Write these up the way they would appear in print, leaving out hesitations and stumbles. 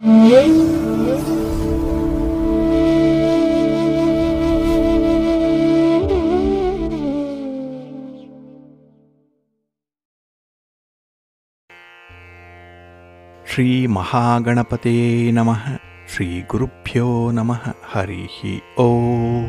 ಶ್ರೀ ಮಹಾಗಣಪತೇ ನಮಃ. ಶ್ರೀ ಗುರುಭ್ಯೋ ನಮಃ. ಹರಿ ಓಂ.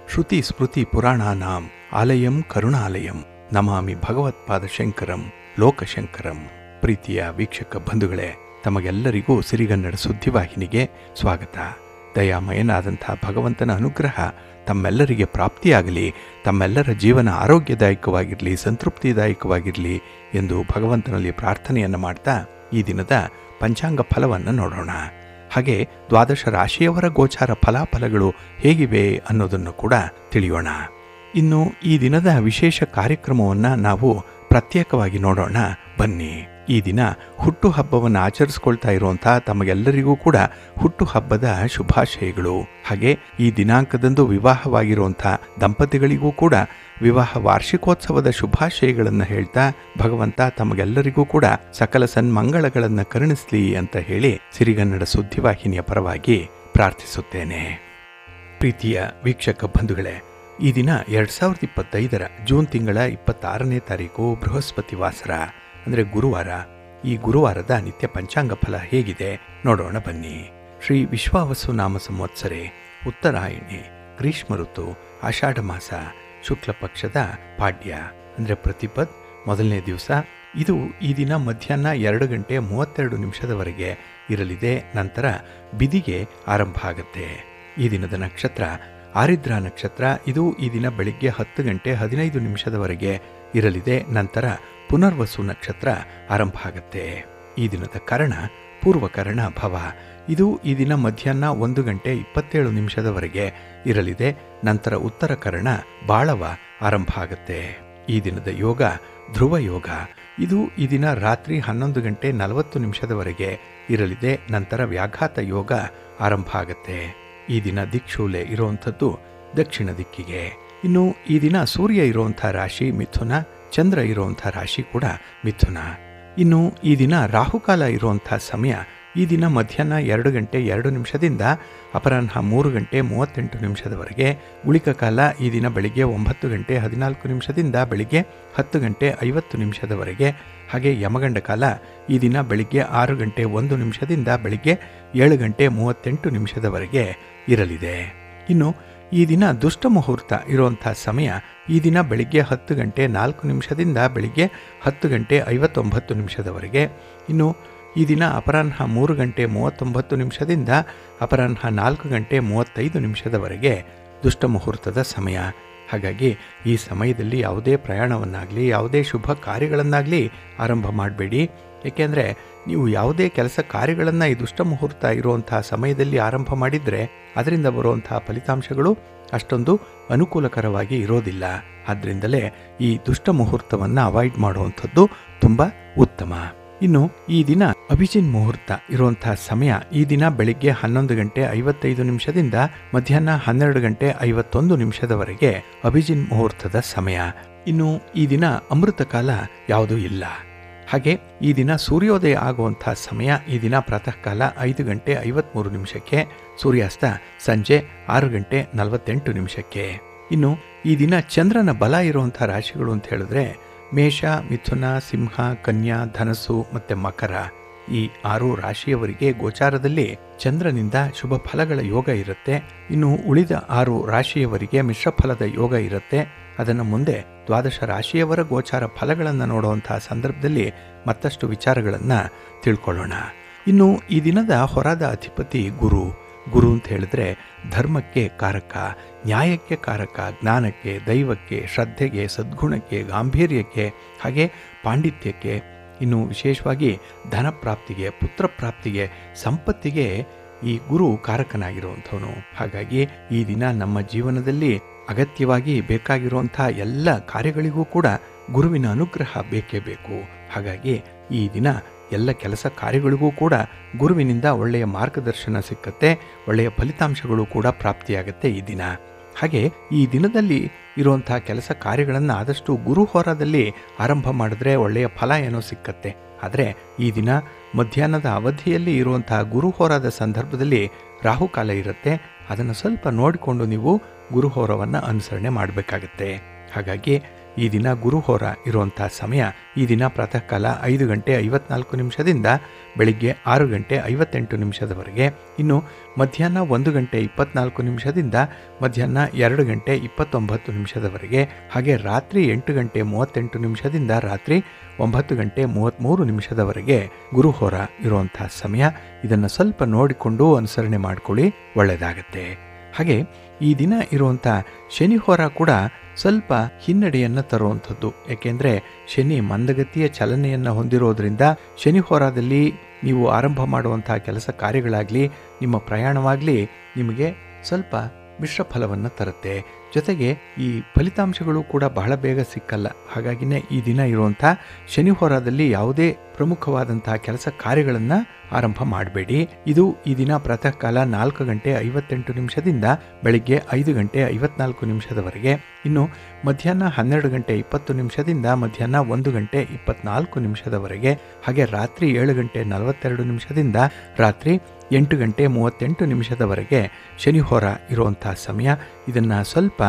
ಶ್ರುತಿ ಸ್ಮೃತಿ ಪುರಾಣಾನಾಂ ಆಲಯಂ ಕರುಣಾಲಯಂ ನಮಾಮಿ ಭಗವತ್ಪಾದಶಂಕರಂ ಲೋಕಶಂಕರಂ. ಪ್ರೀತಿಯ ವೀಕ್ಷಕ ಬಂಧುಗಳೇ, ತಮಗೆಲ್ಲರಿಗೂ ಸಿರಿಗನ್ನಡ ಸುದ್ದಿವಾಹಿನಿಗೆ ಸ್ವಾಗತ. ದಯಾಮಯನಾದಂಥ ಭಗವಂತನ ಅನುಗ್ರಹ ತಮ್ಮೆಲ್ಲರಿಗೆ ಪ್ರಾಪ್ತಿಯಾಗಲಿ, ತಮ್ಮೆಲ್ಲರ ಜೀವನ ಆರೋಗ್ಯದಾಯಕವಾಗಿರಲಿ, ಸಂತೃಪ್ತಿದಾಯಕವಾಗಿರಲಿ ಎಂದು ಭಗವಂತನಲ್ಲಿ ಪ್ರಾರ್ಥನೆಯನ್ನು ಮಾಡ್ತಾ ಈ ದಿನದ ಪಂಚಾಂಗ ಫಲವನ್ನು ನೋಡೋಣ. ಹಾಗೆ ದ್ವಾದಶ ರಾಶಿಯವರ ಗೋಚಾರ ಫಲಾಫಲಗಳು ಹೇಗಿವೆ ಅನ್ನೋದನ್ನು ಕೂಡ ತಿಳಿಯೋಣ. ಇನ್ನು ಈ ದಿನದ ವಿಶೇಷ ಕಾರ್ಯಕ್ರಮವನ್ನು ನಾವು ಪ್ರತ್ಯೇಕವಾಗಿ ನೋಡೋಣ ಬನ್ನಿ. ಈ ದಿನ ಹುಟ್ಟುಹಬ್ಬವನ್ನು ಆಚರಿಸ್ಕೊಳ್ತಾ ಇರುವಂಥ ತಮಗೆಲ್ಲರಿಗೂ ಕೂಡ ಹುಟ್ಟುಹಬ್ಬದ ಶುಭಾಶಯಗಳು. ಹಾಗೆ ಈ ದಿನಾಂಕದಂದು ವಿವಾಹವಾಗಿರುವಂಥ ದಂಪತಿಗಳಿಗೂ ಕೂಡ ವಿವಾಹ ವಾರ್ಷಿಕೋತ್ಸವದ ಶುಭಾಶಯಗಳನ್ನು ಹೇಳ್ತಾ ಭಗವಂತ ತಮಗೆಲ್ಲರಿಗೂ ಕೂಡ ಸಕಲ ಸನ್ಮಂಗಳಗಳನ್ನು ಕರುಣಿಸಲಿ ಅಂತ ಹೇಳಿ ಸಿರಿಗನ್ನಡ ಸುದ್ದಿವಾಹಿನಿಯ ಪರವಾಗಿ ಪ್ರಾರ್ಥಿಸುತ್ತೇನೆ. ಪ್ರೀತಿಯ ವೀಕ್ಷಕ ಬಂಧುಗಳೇ, ಈ ದಿನ 2025 ಜೂನ್ ತಿಂಗಳ 26ನೇ ತಾರೀಕು ಬೃಹಸ್ಪತಿ ವಾಸರ, ಅಂದರೆ ಗುರುವಾರ. ಈ ಗುರುವಾರದ ನಿತ್ಯ ಪಂಚಾಂಗ ಫಲ ಹೇಗಿದೆ ನೋಡೋಣ ಬನ್ನಿ. ಶ್ರೀ ವಿಶ್ವಾವಸು ನಾಮ ಸಂವತ್ಸರೆ, ಉತ್ತರಾಯಣಿ, ಗ್ರೀಷ್ಮ ಋತು, ಆಷಾಢ ಮಾಸ, ಶುಕ್ಲ ಪಕ್ಷದ ಪಾಡ್ಯ ಅಂದರೆ ಪ್ರತಿಪದ್ ಮೊದಲನೇ ದಿವಸ. ಇದು ಈ ದಿನ ಮಧ್ಯಾಹ್ನ 2:32 ಇರಲಿದೆ. ನಂತರ ಬಿದಿಗೆ ಆರಂಭ ಆಗುತ್ತೆ. ಈ ದಿನದ ನಕ್ಷತ್ರ ಆರಿದ್ರ ನಕ್ಷತ್ರ. ಇದು ಈ ದಿನ ಬೆಳಿಗ್ಗೆ 10:15 ಇರಲಿದೆ. ನಂತರ ಪುನರ್ವಸು ನಕ್ಷತ್ರ ಆರಂಭ ಆಗುತ್ತೆ. ಈ ದಿನದ ಕರ್ಣ ಪೂರ್ವಕರ್ಣ ಭವ. ಇದು ಈ ದಿನ ಮಧ್ಯಾಹ್ನ 1:27 ಇರಲಿದೆ. ನಂತರ ಉತ್ತರ ಕರ್ಣ ಬಾಳವ ಆರಂಭ ಆಗುತ್ತೆ. ಈ ದಿನದ ಯೋಗ ಧ್ರುವ ಯೋಗ. ಇದು ಈ ದಿನ ರಾತ್ರಿ 11:40 ಇರಲಿದೆ. ನಂತರ ವ್ಯಾಘಾತ ಯೋಗ ಆರಂಭ ಆಗುತ್ತೆ. ಈ ದಿನ ದಿಕ್ಷೂಲೆ ಇರುವಂಥದ್ದು ದಕ್ಷಿಣ ದಿಕ್ಕಿಗೆ. ಇನ್ನು ಈ ದಿನ ಸೂರ್ಯ ಇರುವಂಥ ರಾಶಿ ಮಿಥುನ, ಚಂದ್ರ ಇರುವಂಥ ರಾಶಿ ಕೂಡ ಮಿಥುನ. ಇನ್ನು ಈ ದಿನ ರಾಹುಕಾಲ ಇರುವಂಥ ಸಮಯ ಈ ದಿನ ಮಧ್ಯಾಹ್ನ 2:02 ಅಪರಾಹ್ನ 3:38 ಉಳಿಕ ಕಾಲ ಈ ದಿನ ಬೆಳಿಗ್ಗೆ 9:14 ಬೆಳಿಗ್ಗೆ 10:50 ಹಾಗೆ ಯಮಗಂಡ ಕಾಲ ಈ ದಿನ ಬೆಳಿಗ್ಗೆ 6:01 ಬೆಳಿಗ್ಗೆ 7:38 ಇರಲಿದೆ. ಇನ್ನು ಈ ದಿನ ದುಷ್ಟ ಮುಹೂರ್ತ ಇರುವಂಥ ಸಮಯ ಈ ದಿನ ಬೆಳಿಗ್ಗೆ 10:04 ಬೆಳಿಗ್ಗೆ 10:59 ಇನ್ನು ಈ ದಿನ ಅಪರಾಹ್ನ 3:39 ಅಪರಾಹ್ನ 4:35 ದುಷ್ಟ ಮುಹೂರ್ತದ ಸಮಯ. ಹಾಗಾಗಿ ಈ ಸಮಯದಲ್ಲಿ ಯಾವುದೇ ಪ್ರಯಾಣವನ್ನಾಗಲಿ ಯಾವುದೇ ಶುಭ ಕಾರ್ಯಗಳನ್ನಾಗಲಿ ಆರಂಭ ಮಾಡಬೇಡಿ. ಏಕೆಂದರೆ ನೀವು ಯಾವುದೇ ಕೆಲಸ ಕಾರ್ಯಗಳನ್ನು ಈ ದುಷ್ಟ ಮುಹೂರ್ತ ಇರುವಂತಹ ಸಮಯದಲ್ಲಿ ಆರಂಭ ಮಾಡಿದರೆ ಅದರಿಂದ ಬರುವಂತಹ ಫಲಿತಾಂಶಗಳು ಅಷ್ಟೊಂದು ಅನುಕೂಲಕರವಾಗಿ ಇರೋದಿಲ್ಲ. ಆದ್ದರಿಂದಲೇ ಈ ದುಷ್ಟ ಮುಹೂರ್ತವನ್ನು ಅವಾಯ್ಡ್ ಮಾಡುವಂಥದ್ದು ತುಂಬ ಉತ್ತಮ. ಇನ್ನು ಈ ದಿನ ಅಭಿಜಿನ್ ಮುಹೂರ್ತ ಇರುವಂತಹ ಸಮಯ ಈ ದಿನ ಬೆಳಿಗ್ಗೆ 11:55 ಮಧ್ಯಾಹ್ನ 12:51 ಅಭಿಜಿನ್ ಮುಹೂರ್ತದ ಸಮಯ. ಇನ್ನು ಈ ದಿನ ಅಮೃತ ಕಾಲ ಯಾವುದೂ ಇಲ್ಲ. ಹಾಗೆ ಈ ದಿನ ಸೂರ್ಯೋದಯ ಆಗುವಂಥ ಸಮಯ ಈ ದಿನ ಪ್ರಾತಃ ಕಾಲ 5:53 ಸೂರ್ಯಾಸ್ತ ಸಂಜೆ 6:48. ಇನ್ನು ಈ ದಿನ ಚಂದ್ರನ ಬಲ ಇರುವಂಥ ರಾಶಿಗಳು ಅಂತ ಹೇಳಿದ್ರೆ ಮೇಷ, ಮಿಥುನ, ಸಿಂಹ, ಕನ್ಯಾ, ಧನಸ್ಸು ಮತ್ತು ಮಕರ. ಈ 6 ರಾಶಿಯವರಿಗೆ ಗೋಚಾರದಲ್ಲಿ ಚಂದ್ರನಿಂದ ಶುಭ ಫಲಗಳ ಯೋಗ ಇರುತ್ತೆ. ಇನ್ನು ಉಳಿದ 6 ರಾಶಿಯವರಿಗೆ ಮಿಶ್ರ ಫಲದ ಯೋಗ ಇರುತ್ತೆ. ಅದನ್ನು ಮುಂದೆ ದ್ವಾದಶ ರಾಶಿಯವರ ಗೋಚಾರ ಫಲಗಳನ್ನು ನೋಡುವಂತಹ ಸಂದರ್ಭದಲ್ಲಿ ಮತ್ತಷ್ಟು ವಿಚಾರಗಳನ್ನು ತಿಳ್ಕೊಳ್ಳೋಣ. ಇನ್ನು ಈ ದಿನದ ಹೊರದ ಅಧಿಪತಿ ಗುರು. ಗುರು ಅಂತ ಹೇಳಿದ್ರೆ ಧರ್ಮಕ್ಕೆ ಕಾರಕ, ನ್ಯಾಯಕ್ಕೆ ಕಾರಕ, ಜ್ಞಾನಕ್ಕೆ, ದೈವಕ್ಕೆ, ಶ್ರದ್ಧೆಗೆ, ಸದ್ಗುಣಕ್ಕೆ, ಗಾಂಭೀರ್ಯಕ್ಕೆ, ಹಾಗೆ ಪಾಂಡಿತ್ಯಕ್ಕೆ, ಇನ್ನು ವಿಶೇಷವಾಗಿ ಧನ ಪ್ರಾಪ್ತಿಗೆ, ಪುತ್ರ ಪ್ರಾಪ್ತಿಗೆ, ಸಂಪತ್ತಿಗೆ ಈ ಗುರು ಕಾರಕನಾಗಿರುವಂಥವನು. ಹಾಗಾಗಿ ಈ ದಿನ ನಮ್ಮ ಜೀವನದಲ್ಲಿ ಅಗತ್ಯವಾಗಿ ಬೇಕಾಗಿರುವಂಥ ಎಲ್ಲ ಕಾರ್ಯಗಳಿಗೂ ಕೂಡ ಗುರುವಿನ ಅನುಗ್ರಹ ಬೇಕೇ ಬೇಕು. ಹಾಗಾಗಿ ಈ ದಿನ ಎಲ್ಲ ಕೆಲಸ ಕಾರ್ಯಗಳಿಗೂ ಕೂಡ ಗುರುವಿನಿಂದ ಒಳ್ಳೆಯ ಮಾರ್ಗದರ್ಶನ ಸಿಕ್ಕತ್ತೆ, ಒಳ್ಳೆಯ ಫಲಿತಾಂಶಗಳು ಕೂಡ ಪ್ರಾಪ್ತಿಯಾಗತ್ತೆ ಈ ದಿನ. ಹಾಗೆ ಈ ದಿನದಲ್ಲಿ ಇರುವಂಥ ಕೆಲಸ ಕಾರ್ಯಗಳನ್ನು ಆದಷ್ಟು ಗುರು ಹೋರಾದಲ್ಲಿ ಆರಂಭ ಮಾಡಿದ್ರೆ ಒಳ್ಳೆಯ ಫಲ ಏನೋ ಸಿಕ್ಕತ್ತೆ. ಆದರೆ ಈ ದಿನ ಮಧ್ಯಾಹ್ನದ ಅವಧಿಯಲ್ಲಿ ಇರುವಂತಹ ಗುರುಹೋರಾದ ಸಂದರ್ಭದಲ್ಲಿ ರಾಹುಕಾಲ ಇರುತ್ತೆ. ಅದನ್ನು ಸ್ವಲ್ಪ ನೋಡಿಕೊಂಡು ನೀವು ಗುರುಹೋರವನ್ನು ಅನುಸರಣೆ ಮಾಡಬೇಕಾಗತ್ತೆ. ಹಾಗಾಗಿ ಈ ದಿನ ಗುರುಹೋರ ಇರುವಂಥ ಸಮಯ ಈ ದಿನ ಪ್ರಾತಃ ಕಾಲ 5:54 ಬೆಳಿಗ್ಗೆ 6:58 ಇನ್ನು ಮಧ್ಯಾಹ್ನ 1:24 ಮಧ್ಯಾಹ್ನ 2:29 ಹಾಗೆ ರಾತ್ರಿ 8:38 ರಾತ್ರಿ 9:33 ಗುರುಹೋರ ಇರುವಂಥ ಸಮಯ. ಇದನ್ನು ಸ್ವಲ್ಪ ನೋಡಿಕೊಂಡು ಅನುಸರಣೆ ಮಾಡ್ಕೊಳ್ಳಿ, ಒಳ್ಳೆಯದಾಗತ್ತೆ. ಹಾಗೆ ಈ ದಿನ ಇರುವಂಥ ಶನಿಹೋರ ಕೂಡ ಸ್ವಲ್ಪ ಹಿನ್ನಡೆಯನ್ನು ತರುವಂಥದ್ದು. ಏಕೆಂದರೆ ಶನಿ ಮಂದಗತಿಯ ಚಲನೆಯನ್ನು ಹೊಂದಿರೋದ್ರಿಂದ ಶನಿಹೋರಾದಲ್ಲಿ ನೀವು ಆರಂಭ ಮಾಡುವಂಥ ಕೆಲಸ ಕಾರ್ಯಗಳಾಗಲಿ ನಿಮ್ಮ ಪ್ರಯಾಣವಾಗಲಿ ನಿಮಗೆ ಸ್ವಲ್ಪ ಮಿಶ್ರ ಫಲವನ್ನು ತರುತ್ತೆ. ಜೊತೆಗೆ ಈ ಫಲಿತಾಂಶಗಳು ಕೂಡ ಬಹಳ ಬೇಗ ಸಿಕ್ಕಲ್ಲ. ಹಾಗಾಗಿನೇ ಈ ದಿನ ಇರುವಂಥ ಶನಿಹೋರಾದಲ್ಲಿ ಯಾವುದೇ ಪ್ರಮುಖವಾದಂತಹ ಕೆಲಸ ಕಾರ್ಯಗಳನ್ನು ಆರಂಭ ಮಾಡಬೇಡಿ. ಇದು ಈ ದಿನ ಪ್ರಾತಃ ಕಾಲ 4:58 ಬೆಳಿಗ್ಗೆ 5:54 ಇನ್ನು ಮಧ್ಯಾಹ್ನ 12:20 ಮಧ್ಯಾಹ್ನ 1:24 ಹಾಗೆ ರಾತ್ರಿ 7:42 ರಾತ್ರಿ 8:38 ಶನಿಹೋರ ಇರುವಂಥ ಸಮಯ. ಇದನ್ನು ಸ್ವಲ್ಪ